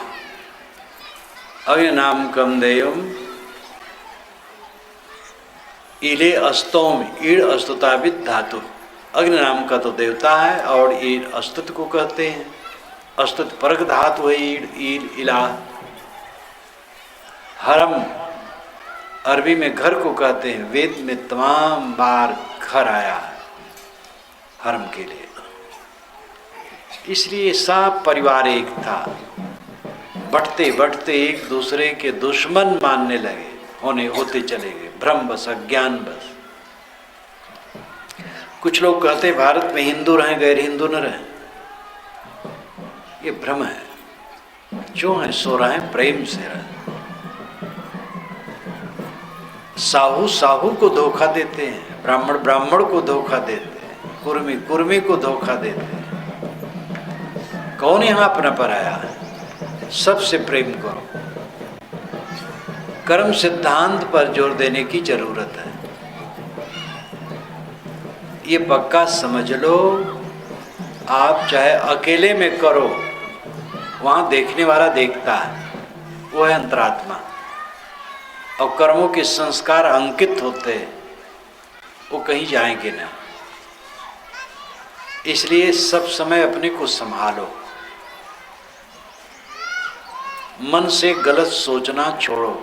अग्नि नाम कम देवम ईले अस्तोम ईड़ अस्तुता विधातु। अग्नि नाम का तो देवता है और ईड़ अस्तुत को कहते हैं। अस्तुत परक धातु है ईड़, ईड़ इलाह। हरम अरबी में घर को कहते हैं। वेद में तमाम बार घर आया है हरम के लिए, इसलिए सब परिवार एक था। बढ़ते बढ़ते एक दूसरे के दुश्मन मानने लगे, होते चले गए, भ्रम बस, अज्ञान बस। कुछ लोग कहते भारत में हिंदू रहें गैर हिंदू न रहें, ये भ्रम है। जो है सो रहे हैं, प्रेम से रहें। साहू साहू को धोखा देते हैं, ब्राह्मण ब्राह्मण को धोखा देते हैं, कुर्मी कुर्मी को धोखा देते हैं। कौन यहाँ अपना पर आया है? सबसे प्रेम करो। कर्म सिद्धांत पर जोर देने की जरूरत है। ये पक्का समझ लो, आप चाहे अकेले में करो, वहाँ देखने वाला देखता है, वो है अंतरात्मा। और कर्मों के संस्कार अंकित होते हैं, वो कहीं जाएंगे ना। इसलिए सब समय अपने को संभालो। मन से गलत सोचना छोड़ो,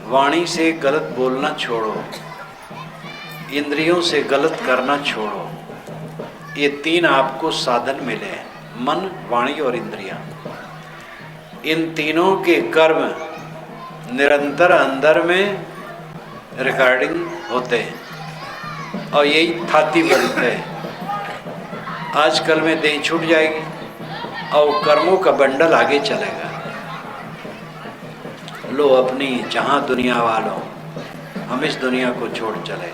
वाणी से गलत बोलना छोड़ो, इंद्रियों से गलत करना छोड़ो। ये तीन आपको साधन मिले हैं, मन, वाणी और इंद्रियां। इन तीनों के कर्म निरंतर अंदर में रिकॉर्डिंग होते हैं और यही थाती बनते हैं। आजकल में देह छूट जाएगी और कर्मों का बंडल आगे चलेगा। लो अपनी जहाँ दुनिया वालों, हम इस दुनिया को छोड़ चले।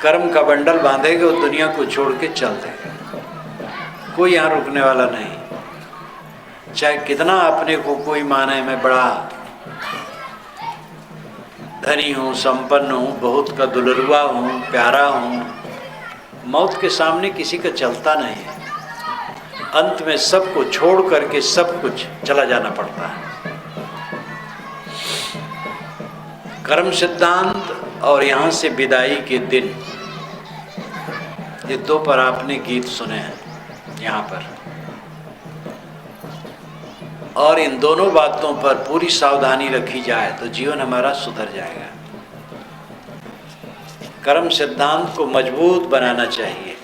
कर्म का बंडल बांधेंगे और दुनिया को छोड़ के चल देंगे। कोई यहाँ रुकने वाला नहीं। चाहे कितना अपने को कोई माने मैं बड़ा धनी हूँ, संपन्न हूँ, बहुत का दुलरुआ हूँ, प्यारा हूँ, मौत के सामने किसी का चलता नहीं है। अंत में सबको छोड़ करके सब कुछ चला जाना पड़ता है। कर्म सिद्धांत और यहाँ से विदाई के दिन, ये दो पर आपने गीत सुने हैं यहाँ पर, और इन दोनों बातों पर पूरी सावधानी रखी जाए तो जीवन हमारा सुधर जाएगा। कर्म सिद्धांत को मजबूत बनाना चाहिए।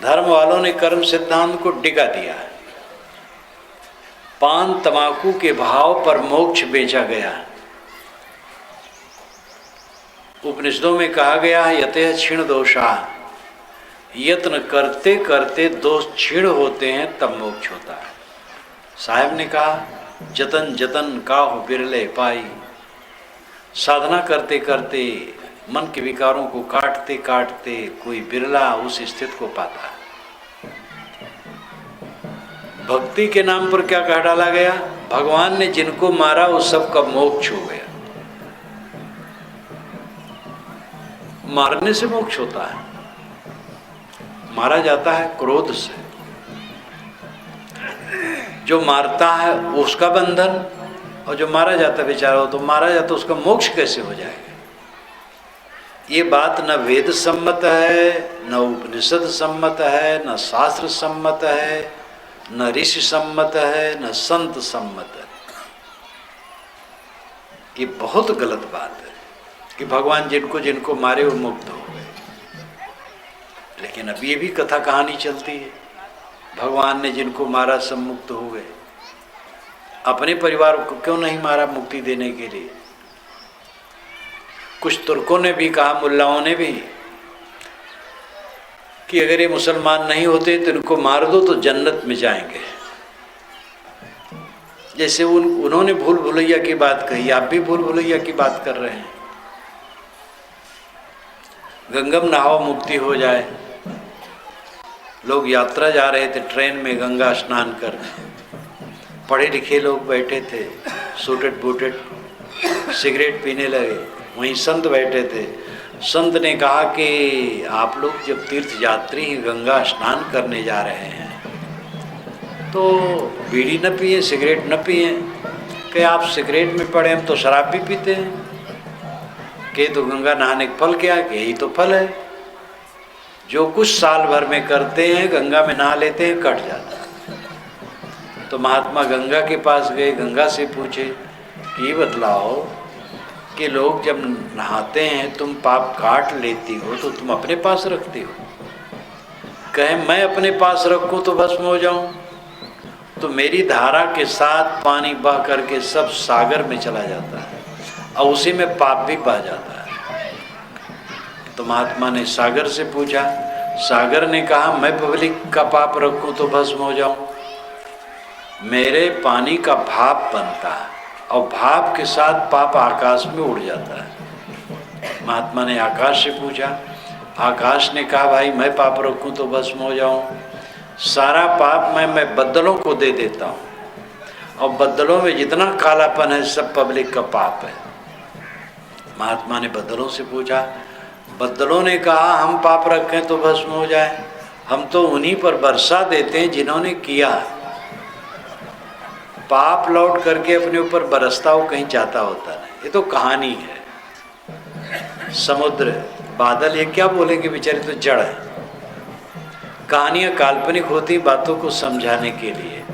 धर्म वालों ने कर्म सिद्धांत को डिगा दिया है। पान तंबाकू के भाव पर मोक्ष बेचा गया। उपनिषदों में कहा गया है यतः क्षीण दोषा, यत्न करते करते दोष क्षीण होते हैं तब मोक्ष होता है। साहब ने कहा जतन जतन काहु बिरले पाई। साधना करते करते मन के विकारों को काटते काटते कोई बिरला उस स्थिति को पाता है। भक्ति के नाम पर क्या कह डाला गया? भगवान ने जिनको मारा वो सबका मोक्ष हो गया। मारने से मोक्ष होता है। मारा जाता है क्रोध से, जो मारता है उसका बंधन, और जो मारा जाता है बेचारा हो तो मारा जाता, उसका मोक्ष कैसे हो जाएगा? ये बात न वेद सम्मत है, न उपनिषद सम्मत है, न शास्त्र सम्मत है, न ऋषि सम्मत है, न संत सम्मत है। ये बहुत गलत बात है कि भगवान जिनको जिनको मारे वो मुक्त हो गए। लेकिन अब ये भी कथा कहानी चलती है, भगवान ने जिनको मारा सब मुक्त हो गए। अपने परिवार को क्यों नहीं मारा मुक्ति देने के लिए? कुछ तुर्कों ने भी कहा, मुल्लाओं ने भी, कि अगर ये मुसलमान नहीं होते तो इनको मार दो तो जन्नत में जाएंगे। जैसे उन्होंने भूल भुलैया की बात कही, आप भी भूल भुलैया की बात कर रहे हैं। गंगम नहाओ मुक्ति हो जाए। लोग यात्रा जा रहे थे ट्रेन में गंगा स्नान करने, पढ़े लिखे लोग बैठे थे, सूटेड बूटेड, सिगरेट पीने लगे। वहीं संत बैठे थे। संत ने कहा कि आप लोग जब तीर्थ यात्री गंगा स्नान करने जा रहे हैं तो बीड़ी न पिए, सिगरेट न पिए। कि आप सिगरेट में पड़े, हम तो शराब भी पीते हैं। कि तो गंगा नहाने का फल क्या? कि यही तो फल है, जो कुछ साल भर में करते हैं गंगा में नहा लेते हैं, कट जाता है। तो महात्मा गंगा के पास गए, गंगा से पूछे कि ये बतलाओ कि लोग जब नहाते हैं तुम पाप काट लेती हो तो तुम अपने पास रखती हो? कहे मैं अपने पास रखूं तो भस्म हो जाऊं, तो मेरी धारा के साथ पानी बह करके सब सागर में चला जाता है और उसी में पाप भी बह जाता है। तो महात्मा ने सागर से पूछा, सागर ने कहा मैं पब्लिक का पाप रखूं तो भस्म हो जाऊं? मेरे पानी का भाप बनता है और भाप के साथ पाप आकाश में उड़ जाता है। महात्मा ने आकाश से पूछा, आकाश ने कहा भाई मैं पाप रखूं तो भस्म हो जाऊं? सारा पाप मैं बद्दलों को दे देता हूं और बद्दलों में जितना कालापन है सब पब्लिक का पाप है। महात्मा ने बद्दलों से पूछा, बद्दलों ने कहा हम पाप रखें तो भस्म हो जाए? हम तो उन्हीं पर वर्षा देते हैं जिन्होंने किया। पाप लौट करके अपने ऊपर बरसता हो कहीं जाता होता नहीं। ये तो कहानी है। समुद्र, बादल, ये क्या बोलेंगे बेचारे, तो जड़ है। कहानियां काल्पनिक होती बातों को समझाने के लिए।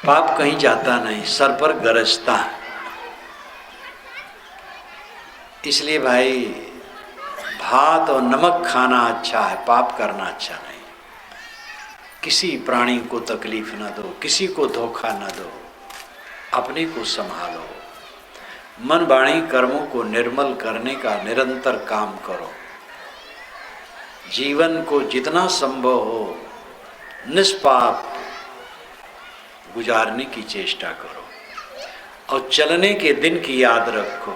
पाप कहीं जाता नहीं, सर पर गरजता है। इसलिए भाई भात और नमक खाना अच्छा है, पाप करना अच्छा नहीं। किसी प्राणी को तकलीफ ना दो, किसी को धोखा ना दो, अपने को संभालो। मन वाणी कर्मों को निर्मल करने का निरंतर काम करो। जीवन को जितना संभव हो निष्पाप गुजारने की चेष्टा करो और चलने के दिन की याद रखो।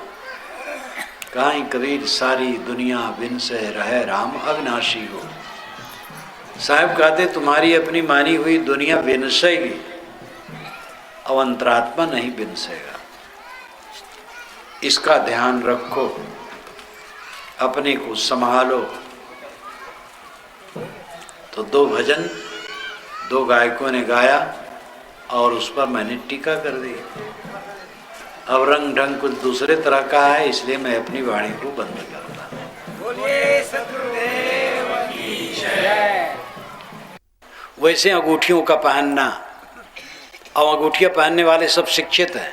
कहीं कबीर सारी दुनिया बिन से रहे राम अविनाशी हो। साहब कहते तुम्हारी अपनी मानी हुई दुनिया विनसेगी और अंतरात्मा नहीं विनसेगा। इसका ध्यान रखो, अपने को संभालो। तो दो भजन दो गायकों ने गाया और उस पर मैंने टीका कर दी। अब रंग ढंग कुछ दूसरे तरह का है, इसलिए मैं अपनी वाणी को बंद करता हूं। बोलिए सतगुरुदेव की जय। वैसे अंगूठियों का पहनना, और अंगूठियां पहनने वाले सब शिक्षित हैं।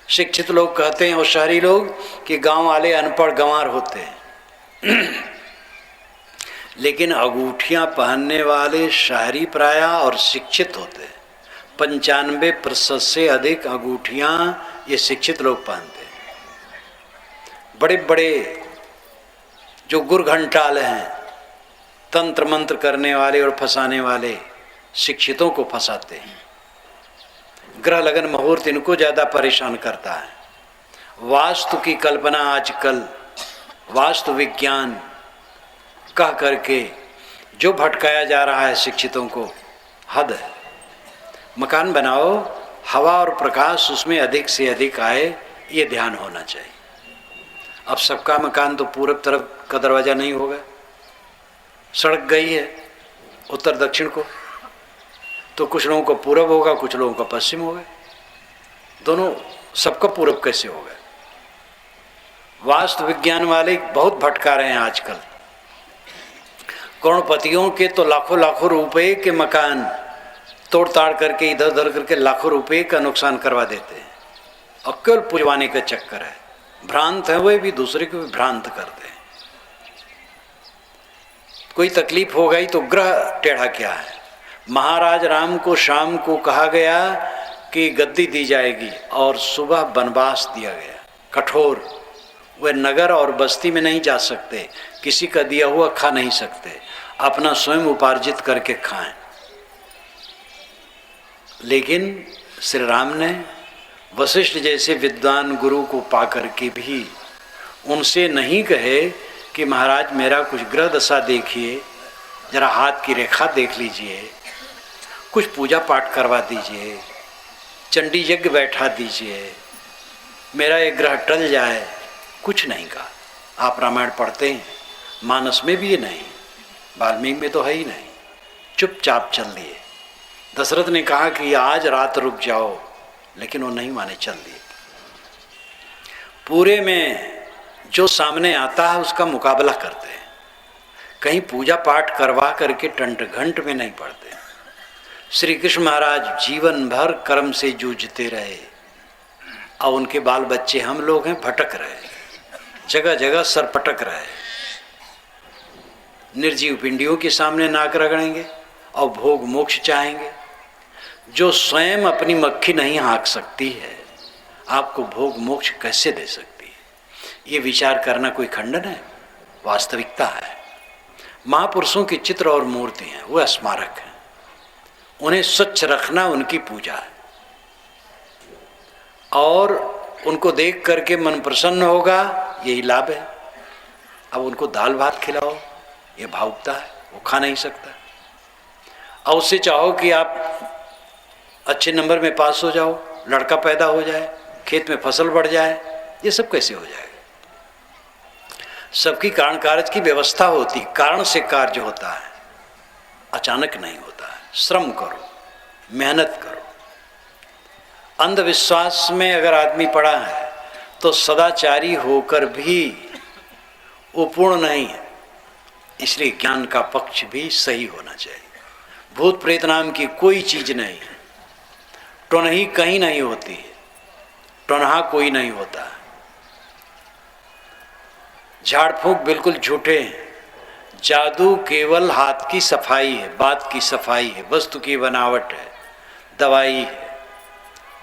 शिक्षित लोग कहते हैं और शहरी लोग कि गांव वाले अनपढ़ गंवार होते हैं। लेकिन अंगूठियां पहनने वाले शहरी प्रायः और शिक्षित होते हैं। 95% से अधिक अंगूठियां ये शिक्षित लोग पहनते हैं। बड़े बड़े जो गुरघंटाल हैं, तंत्र मंत्र करने वाले और फंसाने वाले, शिक्षितों को फंसाते हैं। ग्रह लगन मुहूर्त इनको ज़्यादा परेशान करता है। वास्तु की कल्पना आजकल वास्तु विज्ञान कह करके जो भटकाया जा रहा है शिक्षितों को, हद है। मकान बनाओ, हवा और प्रकाश उसमें अधिक से अधिक आए, ये ध्यान होना चाहिए। अब सबका मकान तो पूरब तरफ का दरवाज़ा नहीं होगा, सड़क गई है उत्तर दक्षिण को, तो कुछ लोगों का पूरब होगा, कुछ लोगों का पश्चिम होगा, दोनों सबका पूरब कैसे होगा? वास्तु विज्ञान वाले बहुत भटका रहे हैं आजकल। करोड़पतियों के तो लाखों लाखों रुपए के मकान तोड़ ताड़ करके इधर उधर करके लाखों रुपए का नुकसान करवा देते हैं, और केवल पुजवाने का चक्कर है। भ्रांत है, वे भी दूसरे को भी भ्रांत करते हैं। कोई तकलीफ हो गई तो ग्रह टेढ़ा क्या है। महाराज राम को शाम को कहा गया कि गद्दी दी जाएगी और सुबह वनवास दिया गया कठोर। वे नगर और बस्ती में नहीं जा सकते, किसी का दिया हुआ खा नहीं सकते, अपना स्वयं उपार्जित करके खाएं। लेकिन श्री राम ने वशिष्ठ जैसे विद्वान गुरु को पाकर के भी उनसे नहीं कहे कि महाराज मेरा कुछ ग्रह दशा देखिए, जरा हाथ की रेखा देख लीजिए, कुछ पूजा पाठ करवा दीजिए, चंडी यज्ञ बैठा दीजिए, मेरा ये ग्रह टल जाए। कुछ नहीं कहा। आप रामायण पढ़ते हैं, मानस में भी ये नहीं, वाल्मीकि में तो है ही नहीं, चुपचाप चल दिए। दशरथ ने कहा कि आज रात रुक जाओ, लेकिन वो नहीं माने, चल दिए। पूरे में जो सामने आता है उसका मुकाबला करते हैं, कहीं पूजा पाठ करवा करके टंट घंट में नहीं पड़ते। श्री कृष्ण महाराज जीवन भर कर्म से जूझते रहे, और उनके बाल बच्चे हम लोग हैं भटक रहे, जगह जगह सर पटक रहे, निर्जीव पिंडियों के सामने नाक रगड़ेंगे और भोग मोक्ष चाहेंगे। जो स्वयं अपनी मक्खी नहीं हाँक सकती है, आपको भोग मोक्ष कैसे दे सकती है? ये विचार करना कोई खंडन है? वास्तविकता है। महापुरुषों के चित्र और मूर्ति हैं, वो स्मारक हैं, उन्हें स्वच्छ रखना उनकी पूजा है, और उनको देख करके मन प्रसन्न होगा, यही लाभ है। अब उनको दाल भात खिलाओ, ये भावुकता है, वो खा नहीं सकता। और उससे चाहो कि आप अच्छे नंबर में पास हो जाओ, लड़का पैदा हो जाए, खेत में फसल बढ़ जाए, ये सब कैसे हो जाएगा? सबकी कारण कार्य की व्यवस्था होती, कारण से कार्य होता है, अचानक नहीं होता है। श्रम करो, मेहनत करो। अंधविश्वास में अगर आदमी पड़ा है तो सदाचारी होकर भी वो पूर्ण नहीं है, इसलिए ज्ञान का पक्ष भी सही होना चाहिए। भूत प्रेत नाम की कोई चीज नहीं है, टोनही कहीं नहीं होती है, टोनहा कोई नहीं होता। झाड़ फूंक बिल्कुल झूठे हैं। जादू केवल हाथ की सफाई है, बात की सफाई है, वस्तु की बनावट है, दवाई है,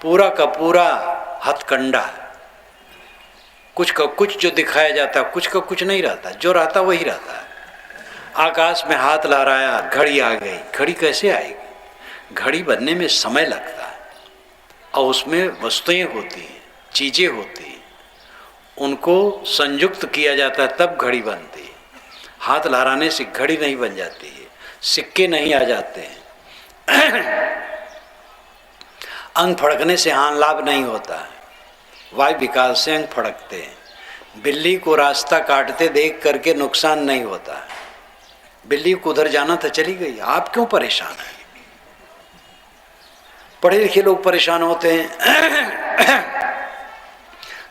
पूरा का पूरा हथकंडा है। कुछ का कुछ जो दिखाया जाता, कुछ का कुछ नहीं रहता, जो रहता वही रहता है। आकाश में हाथ लहराया, घड़ी आ गई। घड़ी कैसे आएगी? घड़ी बनने में समय लगता है, और उसमें वस्तुएं होती हैं, चीज़ें होती हैं, उनको संयुक्त किया जाता है तब घड़ी बनती है। हाथ लहराने से घड़ी नहीं बन जाती है, सिक्के नहीं आ जाते हैं, अंग फड़कने से हान लाभ नहीं होता है, वायु विकास से अंग फड़कते हैं। बिल्ली को रास्ता काटते देख करके नुकसान नहीं होता है, बिल्ली को उधर जाना था चली गई, आप क्यों परेशान हैं? पढ़े लिखे लोग परेशान होते हैं।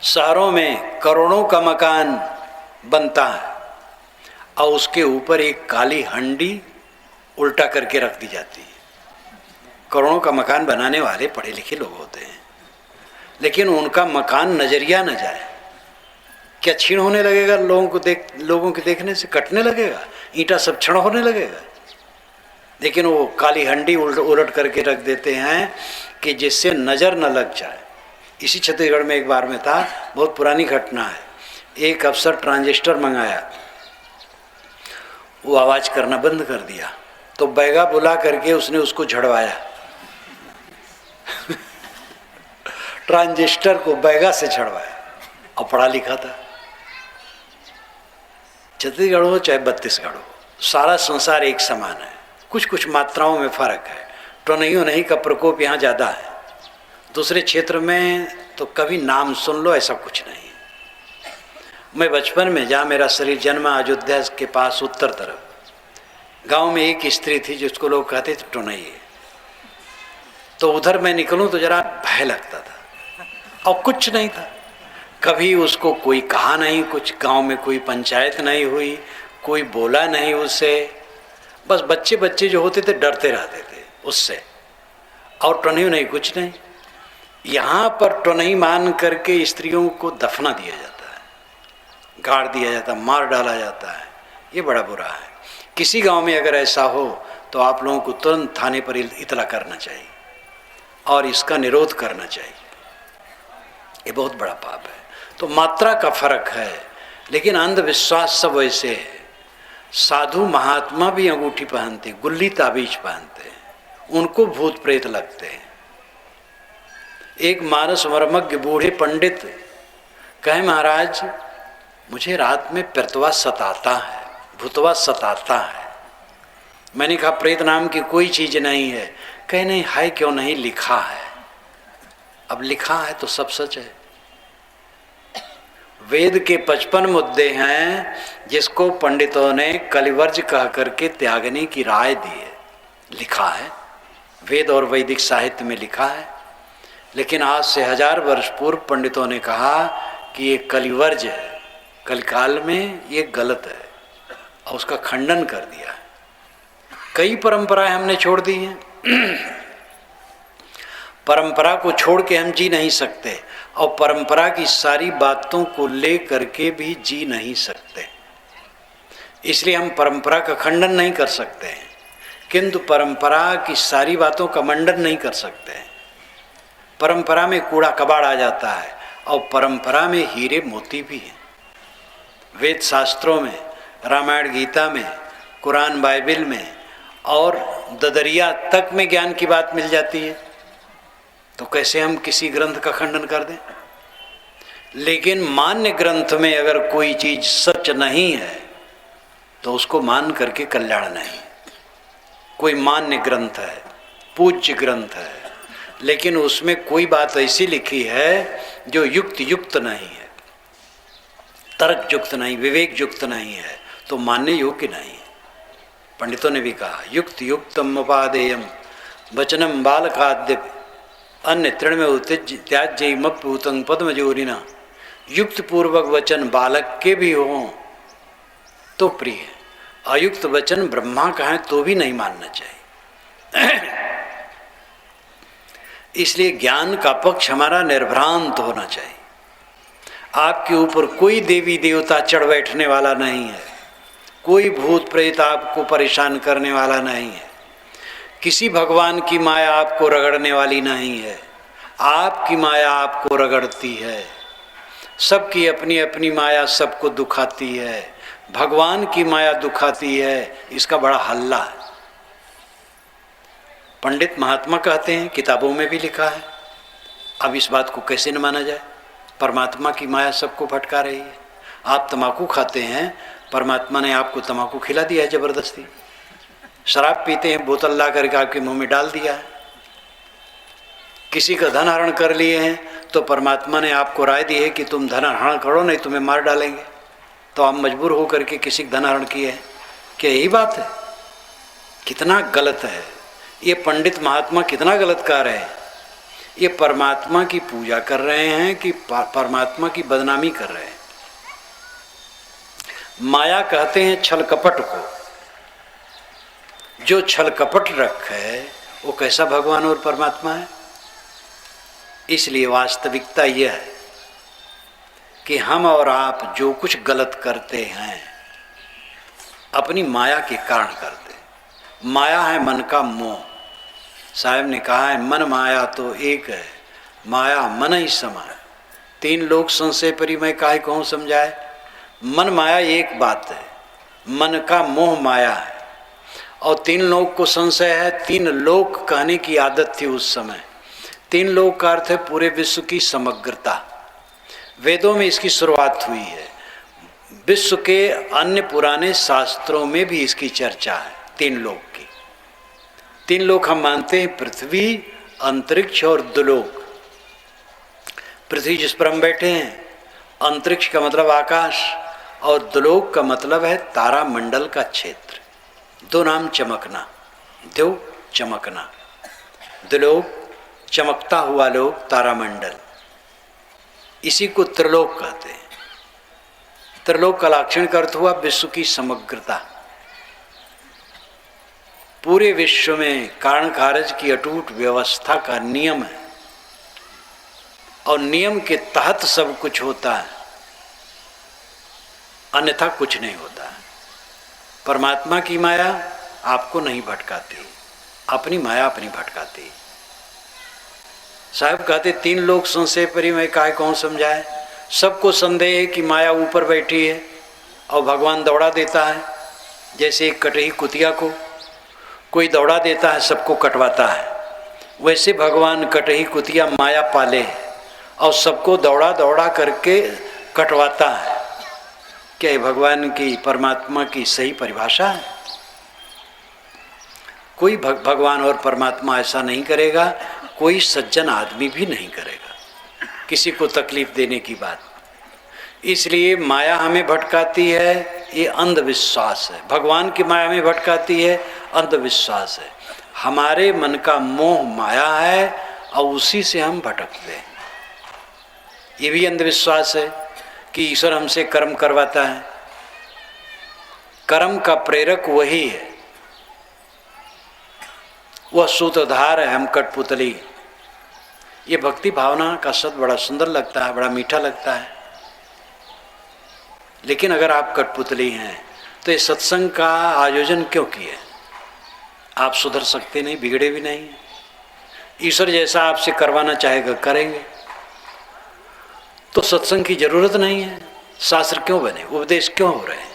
शहरों में करोड़ों का मकान बनता है और उसके ऊपर एक काली हंडी उल्टा करके रख दी जाती है। करोड़ों का मकान बनाने वाले पढ़े लिखे लोग होते हैं, लेकिन उनका मकान नजरिया न जाए, क्या क्षीण होने लगेगा? लोगों के देखने से कटने लगेगा, ईंटा सब क्षण होने लगेगा। लेकिन वो काली हंडी उलट करके रख देते हैं कि जिससे नज़र न लग जाए। इसी छत्तीसगढ़ में एक बार में था, बहुत पुरानी घटना है। एक अफसर ट्रांजिस्टर मंगाया, वो आवाज़ करना बंद कर दिया, तो बैगा बुला करके उसने उसको झड़वाया। ट्रांजिस्टर को बैगा से झड़वाया, और पढ़ा लिखा था। छत्तीसगढ़ हो चाहे बत्तीसगढ़ हो, सारा संसार एक समान है, कुछ कुछ मात्राओं में फर्क है। टोनहियों नहीं का प्रकोप यहाँ ज़्यादा है, दूसरे क्षेत्र में तो कभी नाम सुन लो ऐसा कुछ नहीं। मैं बचपन में, जहाँ मेरा शरीर जन्मा अयोध्या के पास उत्तर तरफ, गांव में एक स्त्री थी जिसको लोग कहते थे टोनई। तो उधर मैं निकलूं तो जरा भय लगता था और कुछ नहीं था। कभी उसको कोई कहा नहीं, कुछ गांव में कोई पंचायत नहीं हुई, कोई बोला नहीं उससे। बस बच्चे बच्चे जो होते थे डरते रहते थे उससे, और टोनई नहीं, कुछ नहीं। यहाँ पर टोनई मान करके स्त्रियों को दफना दिया जाता है, गाड़ दिया जाता है, मार डाला जाता है। ये बड़ा बुरा है। किसी गांव में अगर ऐसा हो तो आप लोगों को तुरंत थाने पर इतला करना चाहिए और इसका निरोध करना चाहिए। ये बहुत बड़ा पाप है। तो मात्रा का फर्क है, लेकिन अंधविश्वास सब वैसे है। साधु महात्मा भी अंगूठी पहनते, गुल्ली ताबीज पहनते हैं, उनको भूत प्रेत लगते हैं। एक मानस मर्मज्ञ बूढ़े पंडित कहे, महाराज मुझे रात में प्रेतवा सताता है, भूतवा सताता है। मैंने कहा प्रेत नाम की कोई चीज नहीं है। कहे नहीं है, क्यों नहीं, लिखा है। अब लिखा है तो सब सच है। वेद के 55 मुद्दे हैं जिसको पंडितों ने कलिवर्ज कह करके त्यागने की राय दी है। लिखा है, वेद और वैदिक साहित्य में लिखा है। लेकिन आज से 1000 वर्ष पूर्व पंडितों ने कहा कि ये कलिवर्ज है, कलिकाल में ये गलत है, और उसका खंडन कर दिया। कई परंपराएं हमने छोड़ दी हैं। परंपरा को छोड़ के हम जी नहीं सकते, और परंपरा की सारी बातों को ले करके भी जी नहीं सकते। इसलिए हम परंपरा का खंडन नहीं कर सकते हैं, किंतु परंपरा की सारी बातों का मंडन नहीं कर सकते हैं। परंपरा में कूड़ा कबाड़ आ जाता है, और परंपरा में हीरे मोती भी हैं। वेद शास्त्रों में, रामायण गीता में, कुरान बाइबिल में और ददरिया तक में ज्ञान की बात मिल जाती है। तो कैसे हम किसी ग्रंथ का खंडन कर दें? लेकिन मान्य ग्रंथ में अगर कोई चीज सच नहीं है तो उसको मान करके कल्याण नहीं। कोई मान्य ग्रंथ है, पूज्य ग्रंथ है, लेकिन उसमें कोई बात ऐसी लिखी है जो युक्त नहीं है, तर्क युक्त नहीं, विवेक युक्त नहीं है, तो मानने योग्य नहीं है। पंडितों ने भी कहा, युक्त युक्तम उपादेयम वचनम बालकाद्य अन्य तृण में त्याज्यमपूतं पद्मजोरिना। युक्त पूर्वक वचन बालक के भी हों तो प्रिय, अयुक्त वचन ब्रह्मा का है तो भी नहीं मानना चाहिए। इसलिए ज्ञान का पक्ष हमारा निर्भ्रांत होना चाहिए। आपके ऊपर कोई देवी देवता चढ़ बैठने वाला नहीं है, कोई भूत प्रेत आपको परेशान करने वाला नहीं है, किसी भगवान की माया आपको रगड़ने वाली नहीं है, आपकी माया आपको रगड़ती है। सबकी अपनी अपनी माया सबको दुखाती है, भगवान की माया दुखाती है। इसका बड़ा हल्ला है। पंडित महात्मा कहते हैं, किताबों में भी लिखा है। अब इस बात को कैसे न माना जाए? परमात्मा की माया सबको भटका रही है। आप तम्बाकू खाते हैं, परमात्मा ने आपको तम्बाकू खिला दिया है जबरदस्ती। शराब पीते हैं, बोतल ला करके आपके मुंह में डाल दिया है। किसी का धन हरण कर लिए हैं तो परमात्मा ने आपको राय दी है कि तुम धन हरण करो, नहीं तुम्हें मार डालेंगे। तो आप मजबूर हो करके किसी का धन हरण किए हैं। क्या यही बात है? कितना गलत है ये। पंडित महात्मा कितना गलत कह रहे हैं। ये परमात्मा की पूजा कर रहे हैं कि परमात्मा की बदनामी कर रहे हैं। माया कहते हैं छल कपट को। जो छल कपट रख है वो कैसा भगवान और परमात्मा है? इसलिए वास्तविकता यह है कि हम और आप जो कुछ गलत करते हैं अपनी माया के कारण करते हैं। माया है मन का मोह। साहब ने कहा है, मन माया तो एक है, माया मन ही समाय। 3 लोग संशय परी मैं काहे कहूँ समझाए। मन माया एक बात है, मन का मोह माया है। और 3 लोग को संशय है। 3 लोग कहने की आदत थी उस समय। 3 लोग का अर्थ है पूरे विश्व की समग्रता। वेदों में इसकी शुरुआत हुई है। विश्व के अन्य पुराने शास्त्रों में भी इसकी चर्चा है 3 लोग की। 3 लोग हम मानते हैं, पृथ्वी, अंतरिक्ष और दुलोक। पृथ्वी जिस पर हम बैठे हैं, अंतरिक्ष का मतलब आकाश, और द्योलोक का मतलब है तारा मंडल का क्षेत्र। दो नाम चमकना, द्यो चमकना, द्योलोक चमकता हुआ लोक, तारामंडल, इसी को त्रिलोक कहते हैं। त्रिलोक का लाक्षणिक अर्थ हुआ विश्व की समग्रता। पूरे विश्व में कारण कारज की अटूट व्यवस्था का नियम है, और नियम के तहत सब कुछ होता है, अन्यथा कुछ नहीं होता है। परमात्मा की माया आपको नहीं भटकाती, अपनी माया अपनी भटकाती। साहब कहते 3 लोग संशय परी में काय कौन समझाए। सबको संदेह है कि माया ऊपर बैठी है और भगवान दौड़ा देता है, जैसे एक कटही कुतिया को कोई दौड़ा देता है, सबको कटवाता है, वैसे भगवान कटही कुतिया माया पाले और सबको दौड़ा दौड़ा करके कटवाता है। क्या भगवान की, परमात्मा की सही परिभाषा है? कोई भगवान और परमात्मा ऐसा नहीं करेगा, कोई सज्जन आदमी भी नहीं करेगा किसी को तकलीफ देने की बात। इसलिए माया हमें भटकाती है, ये अंधविश्वास है। भगवान की माया में भटकाती है, अंधविश्वास है। हमारे मन का मोह माया है और उसी से हम भटकते हैं। ये भी अंधविश्वास है कि ईश्वर हमसे कर्म करवाता है। कर्म का प्रेरक वही है, वह सूत्रधार है, हम कठपुतली। ये भक्ति भावना का शब्द बड़ा सुंदर लगता है, बड़ा मीठा लगता है, लेकिन अगर आप कठपुतली हैं तो ये सत्संग का आयोजन क्यों किए? आप सुधर सकते नहीं, बिगड़े भी नहीं। ईश्वर जैसा आपसे करवाना चाहेगा करेंगे, तो सत्संग की जरूरत नहीं है। शास्त्र क्यों बने, उपदेश क्यों हो रहे हैं?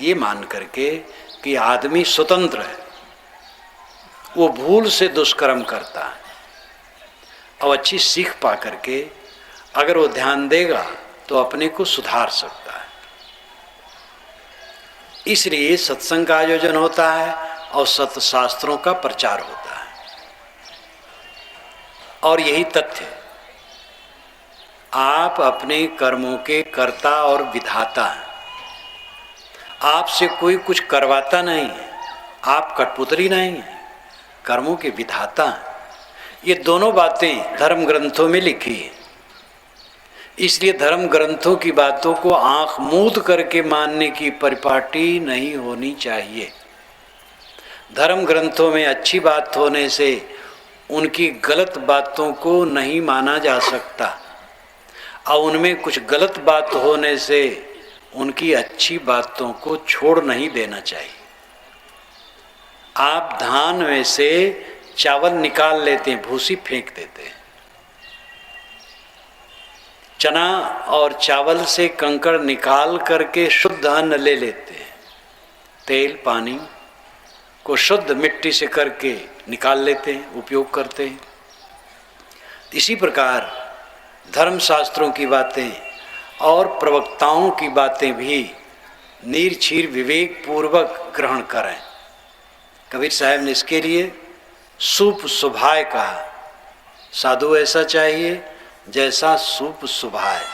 ये मान करके कि आदमी स्वतंत्र है, वो भूल से दुष्कर्म करता है और अच्छी सीख पा करके अगर वो ध्यान देगा तो अपने को सुधार सकता है। इसलिए सत्संग का आयोजन होता है और सत्य शास्त्रों का प्रचार होता है। और यही तथ्य, आप अपने कर्मों के कर्ता और विधाता हैं। आपसे कोई कुछ करवाता नहीं है, आप कठपुतली नहीं है, कर्मों के विधाता हैं। ये दोनों बातें धर्म ग्रंथों में लिखी है। इसलिए धर्म ग्रंथों की बातों को आंख मूंद करके मानने की परिपाटी नहीं होनी चाहिए। धर्म ग्रंथों में अच्छी बात होने से उनकी गलत बातों को नहीं माना जा सकता, और उनमें कुछ गलत बात होने से उनकी अच्छी बातों को छोड़ नहीं देना चाहिए। आप धान में से चावल निकाल लेते हैं, भूसी फेंक देते हैं। चना और चावल से कंकड़ निकाल करके शुद्ध अन्न ले लेते हैं। तेल पानी को शुद्ध मिट्टी से करके निकाल लेते हैं, उपयोग करते हैं। इसी प्रकार धर्मशास्त्रों की बातें और प्रवक्ताओं की बातें भी निर्छीर विवेक पूर्वक ग्रहण करें। कबीर साहब ने इसके लिए सूप सुभाए कहा। साधु ऐसा चाहिए जैसा सूप सुभाए,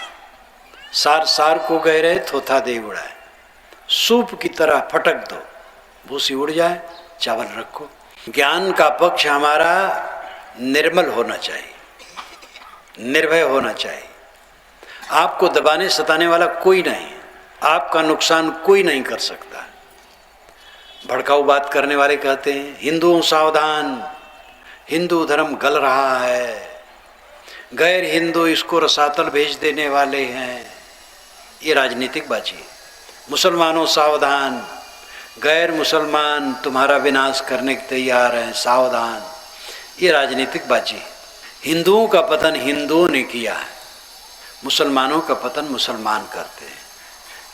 सार सार को गह रहे थोथा दे उड़ाए। सूप की तरह फटक दो, भूसी उड़ जाए, चावल रखो। ज्ञान का पक्ष हमारा निर्मल होना चाहिए, निर्भय होना चाहिए। आपको दबाने सताने वाला कोई नहीं, आपका नुकसान कोई नहीं कर सकता। भड़काऊ बात करने वाले कहते हैं हिंदुओं सावधान, हिंदू धर्म गल रहा है, गैर हिंदू इसको रसातल भेज देने वाले हैं। ये राजनीतिक बाजी है। मुसलमानों सावधान, गैर मुसलमान तुम्हारा विनाश करने के तैयार हैं, सावधान। ये राजनीतिक बाजी है। हिंदुओं का पतन हिंदुओं ने किया है, मुसलमानों का पतन मुसलमान करते हैं,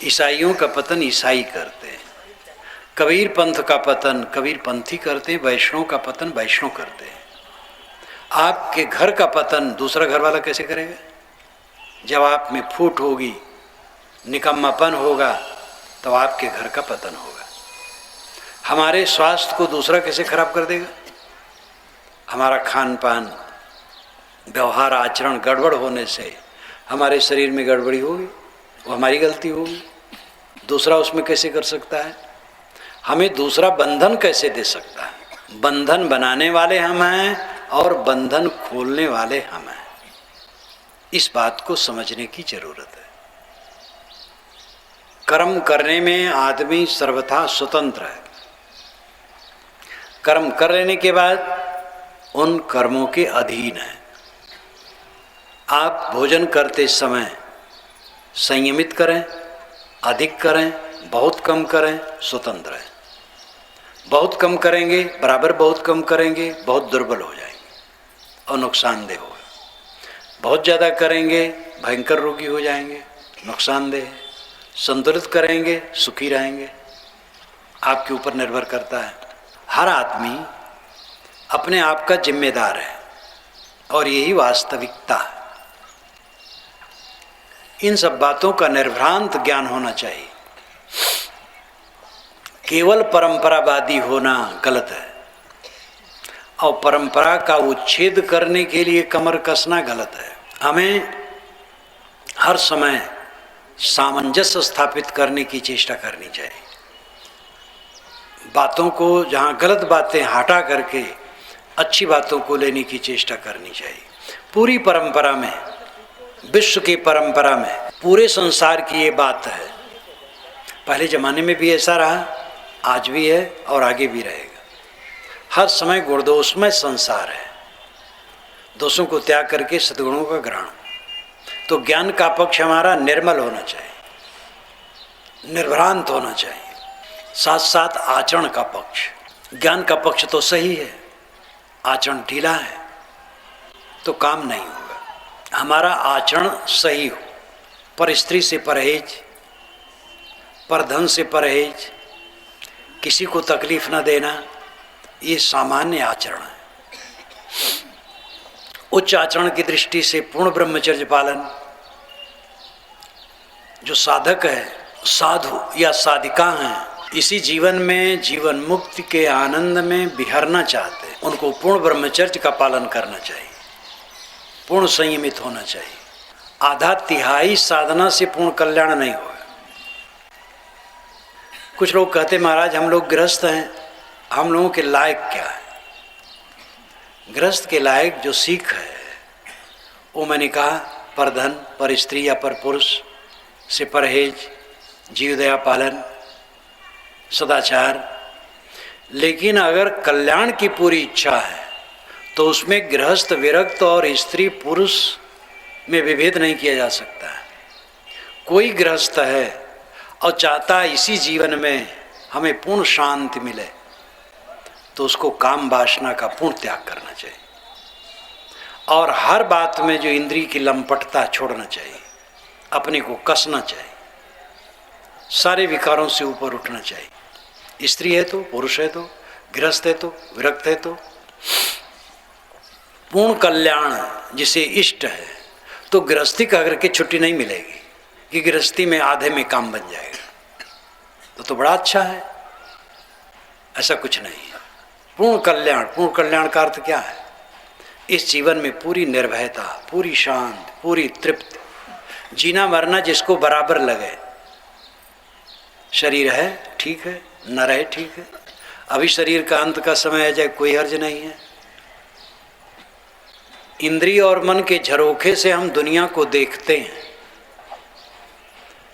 ईसाइयों का पतन ईसाई करते हैं, कबीर पंथ का पतन कबीर पंथी करते हैं, वैष्णव का पतन वैष्णव करते हैं। आपके घर का पतन दूसरा घर वाला कैसे करेगा? जब आप में फूट होगी, निकम्मापन होगा, तो आपके घर का पतन होगा। हमारे स्वास्थ्य को दूसरा कैसे खराब कर देगा? हमारा खान पान व्यवहार आचरण गड़बड़ होने से हमारे शरीर में गड़बड़ी होगी, वो हमारी गलती होगी। दूसरा उसमें कैसे कर सकता है? हमें दूसरा बंधन कैसे दे सकता है? बंधन बनाने वाले हम हैं और बंधन खोलने वाले हम हैं। इस बात को समझने की जरूरत है। कर्म करने में आदमी सर्वथा स्वतंत्र है। कर्म कर लेने के बाद उन कर्मों के अधीन है। आप भोजन करते समय संयमित करें, अधिक करें, बहुत कम करें, स्वतंत्र है। बहुत कम करेंगे, बराबर बहुत कम करेंगे, बहुत दुर्बल हो जाएंगे और नुकसानदेह होगा। बहुत ज़्यादा करेंगे, भयंकर रोगी हो जाएंगे, नुकसानदेह है। संतुलित करेंगे, सुखी रहेंगे। आपके ऊपर निर्भर करता है। हर आदमी अपने आप का जिम्मेदार है और यही वास्तविकता है। इन सब बातों का निर्भ्रांत ज्ञान होना चाहिए। केवल परंपरावादी होना गलत है और परंपरा का उच्छेद करने के लिए कमर कसना गलत है। हमें हर समय सामंजस्य स्थापित करने की चेष्टा करनी चाहिए। बातों को, जहाँ गलत बातें हटा करके अच्छी बातों को लेने की चेष्टा करनी चाहिए। पूरी परंपरा में, विश्व की परंपरा में, पूरे संसार की ये बात है। पहले ज़माने में भी ऐसा रहा, आज भी है और आगे भी रहेगा। हर समय गुणदोषमय संसार है। दोषों को त्याग करके सद्गुणों का ग्रहण। तो ज्ञान का पक्ष हमारा निर्मल होना चाहिए, निर्भ्रांत होना चाहिए। साथ साथ आचरण का पक्ष। ज्ञान का पक्ष तो सही है, आचरण ढीला है तो काम नहीं होगा। हमारा आचरण सही हो, पर स्त्री से परहेज, पर धन से परहेज, किसी को तकलीफ न देना, ये सामान्य आचरण है। उच्च आचरण की दृष्टि से पूर्ण ब्रह्मचर्य पालन, जो साधक है, साधु या साधिका हैं, इसी जीवन में जीवन मुक्ति के आनंद में विहरना चाहते हैं, उनको पूर्ण ब्रह्मचर्य का पालन करना चाहिए, पूर्ण संयमित होना चाहिए। आधा तिहाई साधना से पूर्ण कल्याण नहीं होगा। कुछ लोग कहते महाराज हम लोग गृहस्थ हैं, हम लोगों के लायक क्या है? गृहस्थ के लायक जो सीख है वो मैंने कहा, पर धन, पर स्त्री या पर पुरुष से परहेज, जीव दया पालन, सदाचार। लेकिन अगर कल्याण की पूरी इच्छा है तो उसमें गृहस्थ, विरक्त और स्त्री पुरुष में विभेद नहीं किया जा सकता है। कोई गृहस्थ है और चाहता है इसी जीवन में हमें पूर्ण शांति मिले, तो उसको काम वासना का पूर्ण त्याग करना चाहिए और हर बात में जो इंद्रिय की लंपटता छोड़ना चाहिए, अपने को कसना चाहिए, सारे विकारों से ऊपर उठना चाहिए। स्त्री है तो, पुरुष है तो, गृहस्थ है तो, विरक्त है तो। पूर्ण कल्याण जिसे इष्ट है तो गृहस्थी का करके छुट्टी नहीं मिलेगी कि गृहस्थी में आधे में काम बन जाएगा, तो बड़ा अच्छा है। ऐसा कुछ नहीं है। पूर्ण कल्याण का अर्थ क्या है? इस जीवन में पूरी निर्भयता, पूरी शांत, पूरी तृप्त, जीना मरना जिसको बराबर लगे। शरीर है ठीक है, न रहे ठीक है। अभी शरीर का अंत का समय है, जाए कोई हर्ज नहीं है। इंद्रिय और मन के झरोखे से हम दुनिया को देखते हैं।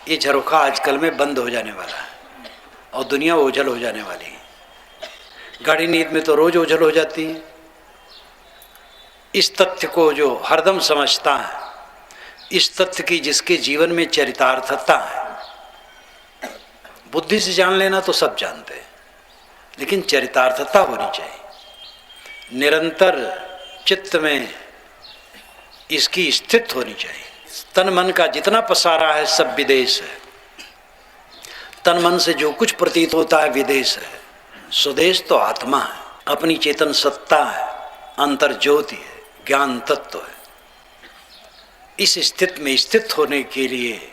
ये झरोखा आजकल में बंद हो जाने वाला है और दुनिया ओझल हो जाने वाली है। गाढ़ी नींद में तो रोज ओझल हो जाती है। इस तथ्य को जो हरदम समझता है, इस तथ्य की जिसके जीवन में चरितार्थता है, बुद्धि से जान लेना तो सब जानते हैं, लेकिन चरितार्थता होनी चाहिए। निरंतर चित्त में इसकी स्थित होनी चाहिए। तन मन का जितना पसारा है सब विदेश है। तन मन से जो कुछ प्रतीत होता है विदेश है। स्वदेश तो आत्मा है, अपनी चेतन सत्ता है, अंतर ज्योति है, ज्ञान तत्व है। इस स्थिति में स्थित होने के लिए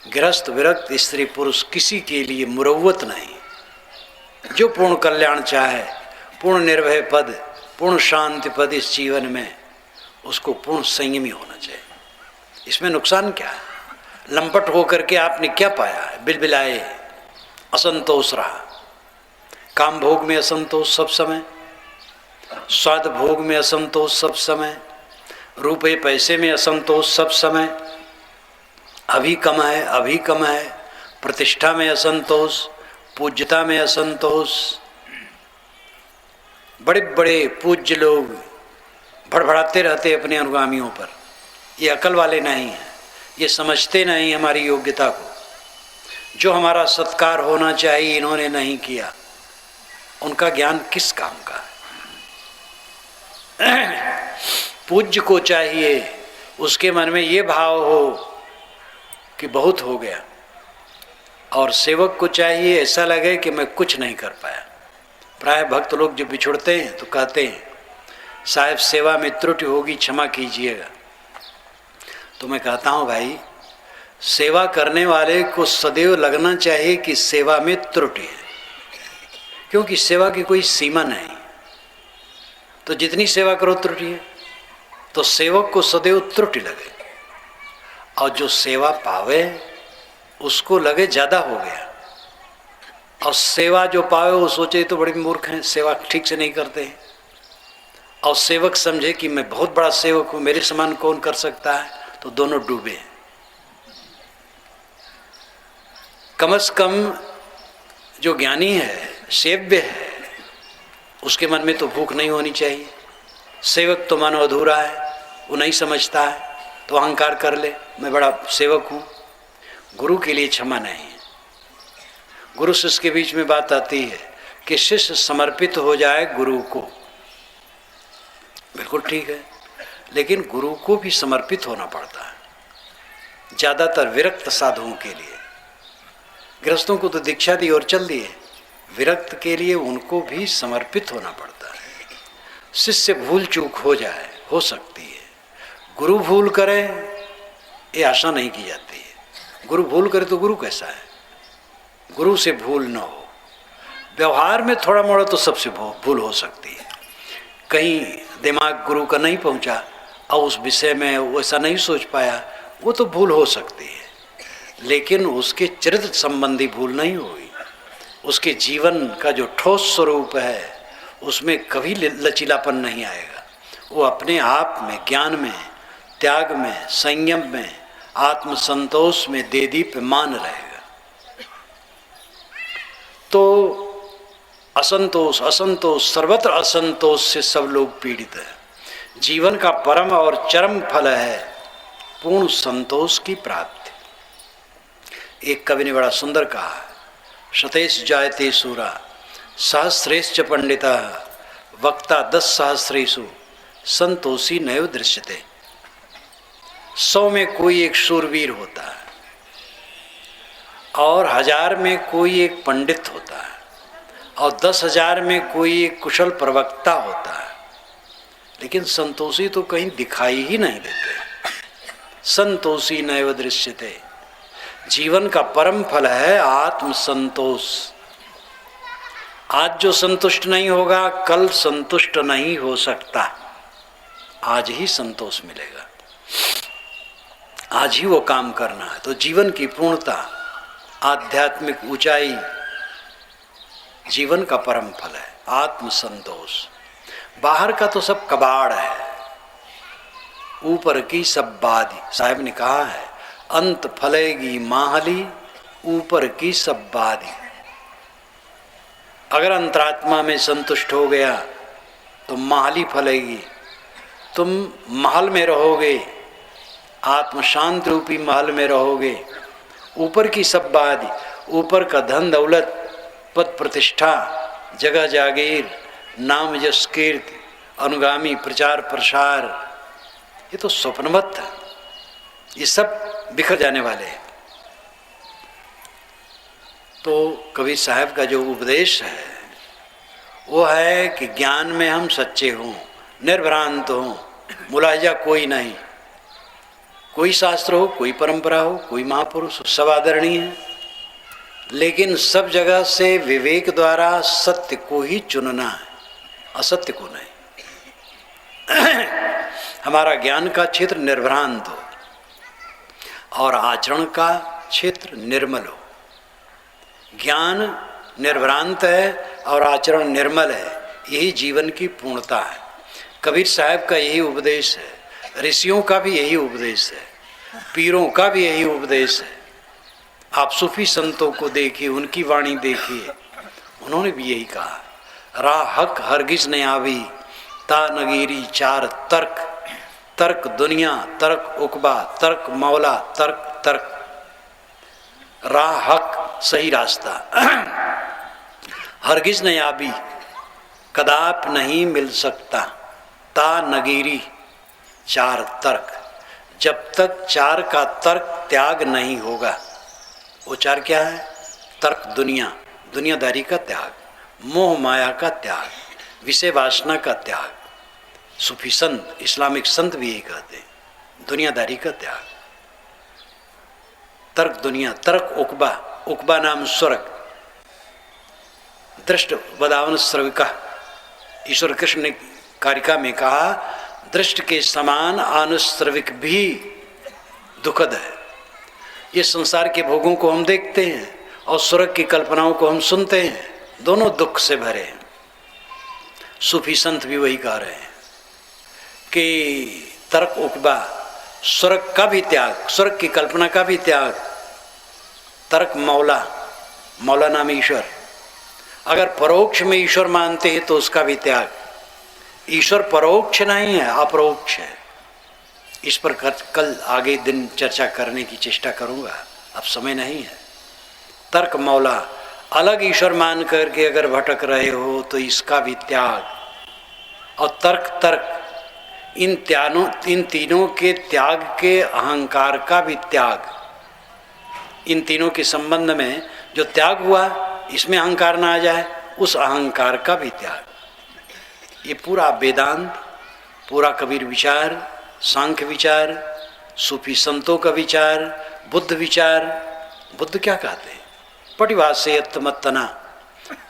गृहस्थ, विरक्त, स्त्री, पुरुष किसी के लिए मुरव्वत नहीं। जो पूर्ण कल्याण चाहे, पूर्ण निर्भय पद, पूर्ण शांति पद इस जीवन में, उसको पूर्ण संयमी होना चाहिए। इसमें नुकसान क्या है? लंपट होकर के आपने क्या पाया है? बिलबिलाए, असंतोष रहा, काम भोग में असंतोष सब समय, स्वाद भोग में असंतोष सब समय, रुपये पैसे में असंतोष सब समय, अभी कम है अभी कम है, प्रतिष्ठा में असंतोष, पूज्यता में असंतोष। बड़े बड़े पूज्य लोग भड़बड़ाते रहते अपने अनुगामियों पर। ये अकल वाले नहीं हैं, ये समझते नहीं हमारी योग्यता को। जो हमारा सत्कार होना चाहिए इन्होंने नहीं किया, उनका ज्ञान किस काम का है? पूज्य को चाहिए उसके मन में ये भाव हो कि बहुत हो गया, और सेवक को चाहिए ऐसा लगे कि मैं कुछ नहीं कर पाया। प्राय भक्त लोग जो बिछुड़ते हैं तो कहते हैं साहब सेवा में त्रुटि होगी, क्षमा कीजिएगा। तो मैं कहता हूँ भाई, सेवा करने वाले को सदैव लगना चाहिए कि सेवा में त्रुटि है, क्योंकि सेवा की कोई सीमा नहीं। तो जितनी सेवा करो त्रुटि है, तो सेवक को सदैव त्रुटि लगे, और जो सेवा पावे उसको लगे ज़्यादा हो गया, और सेवा जो पावे वो सोचे तो बड़े मूर्ख हैं, सेवा ठीक से नहीं करते हैं। और सेवक समझे कि मैं बहुत बड़ा सेवक हूँ, मेरे समान कौन कर सकता है, तो दोनों डूबे हैं। कम से कम जो ज्ञानी है, सेव्य है, उसके मन में तो भूख नहीं होनी चाहिए। सेवक तो मानो अधूरा है, वो नहीं समझता है तो अहंकार कर ले, मैं बड़ा सेवक हूँ। गुरु के लिए क्षमा नहीं है। गुरु शिष्य के बीच में बात आती है कि शिष्य समर्पित हो जाए गुरु को, बिल्कुल ठीक है, लेकिन गुरु को भी समर्पित होना पड़ता है। ज़्यादातर विरक्त साधुओं के लिए, गृहस्थों को तो दीक्षा दी और चल दिए, विरक्त के लिए उनको भी समर्पित होना पड़ता है। शिष्य भूल चूक हो जाए, हो सकती है। गुरु भूल करे ये आशा नहीं की जाती है। गुरु भूल करे तो गुरु कैसा है? गुरु से भूल न हो। व्यवहार में थोड़ा मोड़ा तो सबसे भूल हो सकती है, कहीं दिमाग गुरु का नहीं पहुंचा और उस विषय में वो ऐसा नहीं सोच पाया, वो तो भूल हो सकती है, लेकिन उसके चरित्र संबंधी भूल नहीं होगी। उसके जीवन का जो ठोस स्वरूप है उसमें कभी लचीलापन नहीं आएगा। वो अपने आप में, ज्ञान में, त्याग में, संयम में, आत्मसंतोष में देदीप्यमान रहेगा। तो असंतोष, असंतोष, सर्वत्र असंतोष से सब लोग पीड़ित हैं। जीवन का परम और चरम फल है पूर्ण संतोष की प्राप्ति। एक कवि ने बड़ा सुंदर कहा, शतेश जायते सूरा सहस्रेश्च पंडिता वक्ता 10 सहस्रेषु संतोषी नैव दृश्यते। 100 में कोई एक शूरवीर होता है और 1000 में कोई एक पंडित होता है और 10,000 में कोई एक कुशल प्रवक्ता होता है, लेकिन संतोषी तो कहीं दिखाई ही नहीं देते। संतोषी नैव दृश्यते। जीवन का परम फल है आत्म संतोष। आज जो संतुष्ट नहीं होगा कल संतुष्ट नहीं हो सकता। आज ही संतोष मिलेगा, आज ही वो काम करना है। तो जीवन की पूर्णता, आध्यात्मिक ऊंचाई जीवन का परम फल है आत्म संतोष। बाहर का तो सब कबाड़ है, ऊपर की सब बादी। साहब ने कहा है, अंत फलेगी माहली, ऊपर की सब बादी। अगर अंतरात्मा में संतुष्ट हो गया तो माहली फलेगी, तुम महल में रहोगे, आत्म शांत रूपी महल में रहोगे। ऊपर की सब बादी, ऊपर का धन दौलत, पद प्रतिष्ठा, जगह जागीर, नाम यश कीर्ति, अनुगामी, प्रचार प्रसार, ये तो स्वप्नवत है, ये सब बिखर जाने वाले हैं। तो कबीर साहब का जो उपदेश है वो है कि ज्ञान में हम सच्चे हों, निर्भ्रांत हों, मुलाहिजा कोई नहीं। कोई शास्त्र हो, कोई परंपरा हो, कोई महापुरुष हो, सब आदरणीय है, लेकिन सब जगह से विवेक द्वारा सत्य को ही चुनना है, असत्य को नहीं। हमारा ज्ञान का क्षेत्र निर्भ्रांत हो और आचरण का क्षेत्र निर्मल हो। ज्ञान निर्भ्रांत है और आचरण निर्मल है, यही जीवन की पूर्णता है। कबीर साहब का यही उपदेश है, ऋषियों का भी यही उपदेश है, पीरों का भी यही उपदेश है। आप सूफी संतों को देखिए, उनकी वाणी देखिए, उन्होंने भी यही कहा, राह हक हरगिज न आवी ता नगीरी चार तर्क, तर्क दुनिया, तर्क उकबा, तर्क मौला, तर्क तर्क। राह हक सही रास्ता हरगिज न आवी, कदाप नहीं मिल सकता, ता नगीरी चार तर्क, जब तक चार का तर्क त्याग नहीं होगा। वो चार क्या है? तर्क दुनिया, दुनियादारी का त्याग, मोह माया का त्याग, विषय वासना का त्याग। सूफी संत, इस्लामिक संत भी यही कहते हैं, दुनियादारी का त्याग। तर्क दुनिया, तर्क उकबा, उकबा नाम स्वर्ग, दृष्ट वदावन श्रविका। ईश्वर कृष्ण ने कारिका में कहा, दृष्ट के समान अनुश्रविक भी दुखद है। ये संसार के भोगों को हम देखते हैं और स्वर्ग की कल्पनाओं को हम सुनते हैं, दोनों दुख से भरे हैं। सूफी संत भी वही कह रहे हैं कि तर्क उकबा, स्वर्ग का भी त्याग, स्वर्ग की कल्पना का भी त्याग। तर्क मौला, मौला नाम ईश्वर, अगर परोक्ष में ईश्वर मानते हैं तो उसका भी त्याग। ईश्वर परोक्ष नहीं है, अपरोक्ष है। इस पर कल आगे दिन चर्चा करने की चेष्टा करूंगा, अब समय नहीं है। तर्क मौला, अलग ईश्वर मान करके अगर भटक रहे हो तो इसका भी त्याग। और तर्क तर्क, इन तीनों के त्याग के अहंकार का भी त्याग। इन तीनों के संबंध में जो त्याग हुआ, इसमें अहंकार ना आ जाए, उस अहंकार का भी त्याग। ये पूरा वेदांत, पूरा कबीर विचार, सांख्य विचार, सूफी संतों का विचार, बुद्ध विचार। बुद्ध क्या कहते हैं? पटिभासेयत्तमत्तना,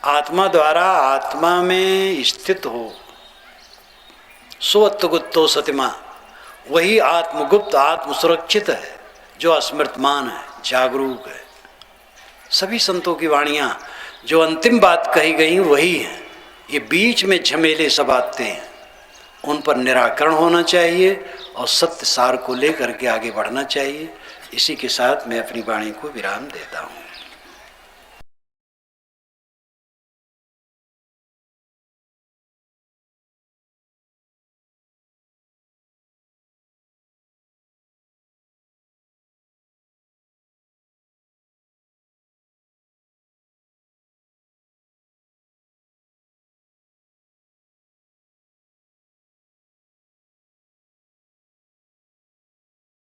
आत्मा द्वारा आत्मा में स्थित हो, सोअत्तगुप्तो सतिमा, वही आत्मगुप्त, आत्म सुरक्षित है, जो अस्मृतमान है, जागरूक है। सभी संतों की वाणियाँ जो अंतिम बात कही गई वही हैं। ये बीच में झमेले सब आते हैं, उन पर निराकरण होना चाहिए और सत्य सार को लेकर के आगे बढ़ना चाहिए। इसी के साथ मैं अपनी वाणी को विराम देता हूँ।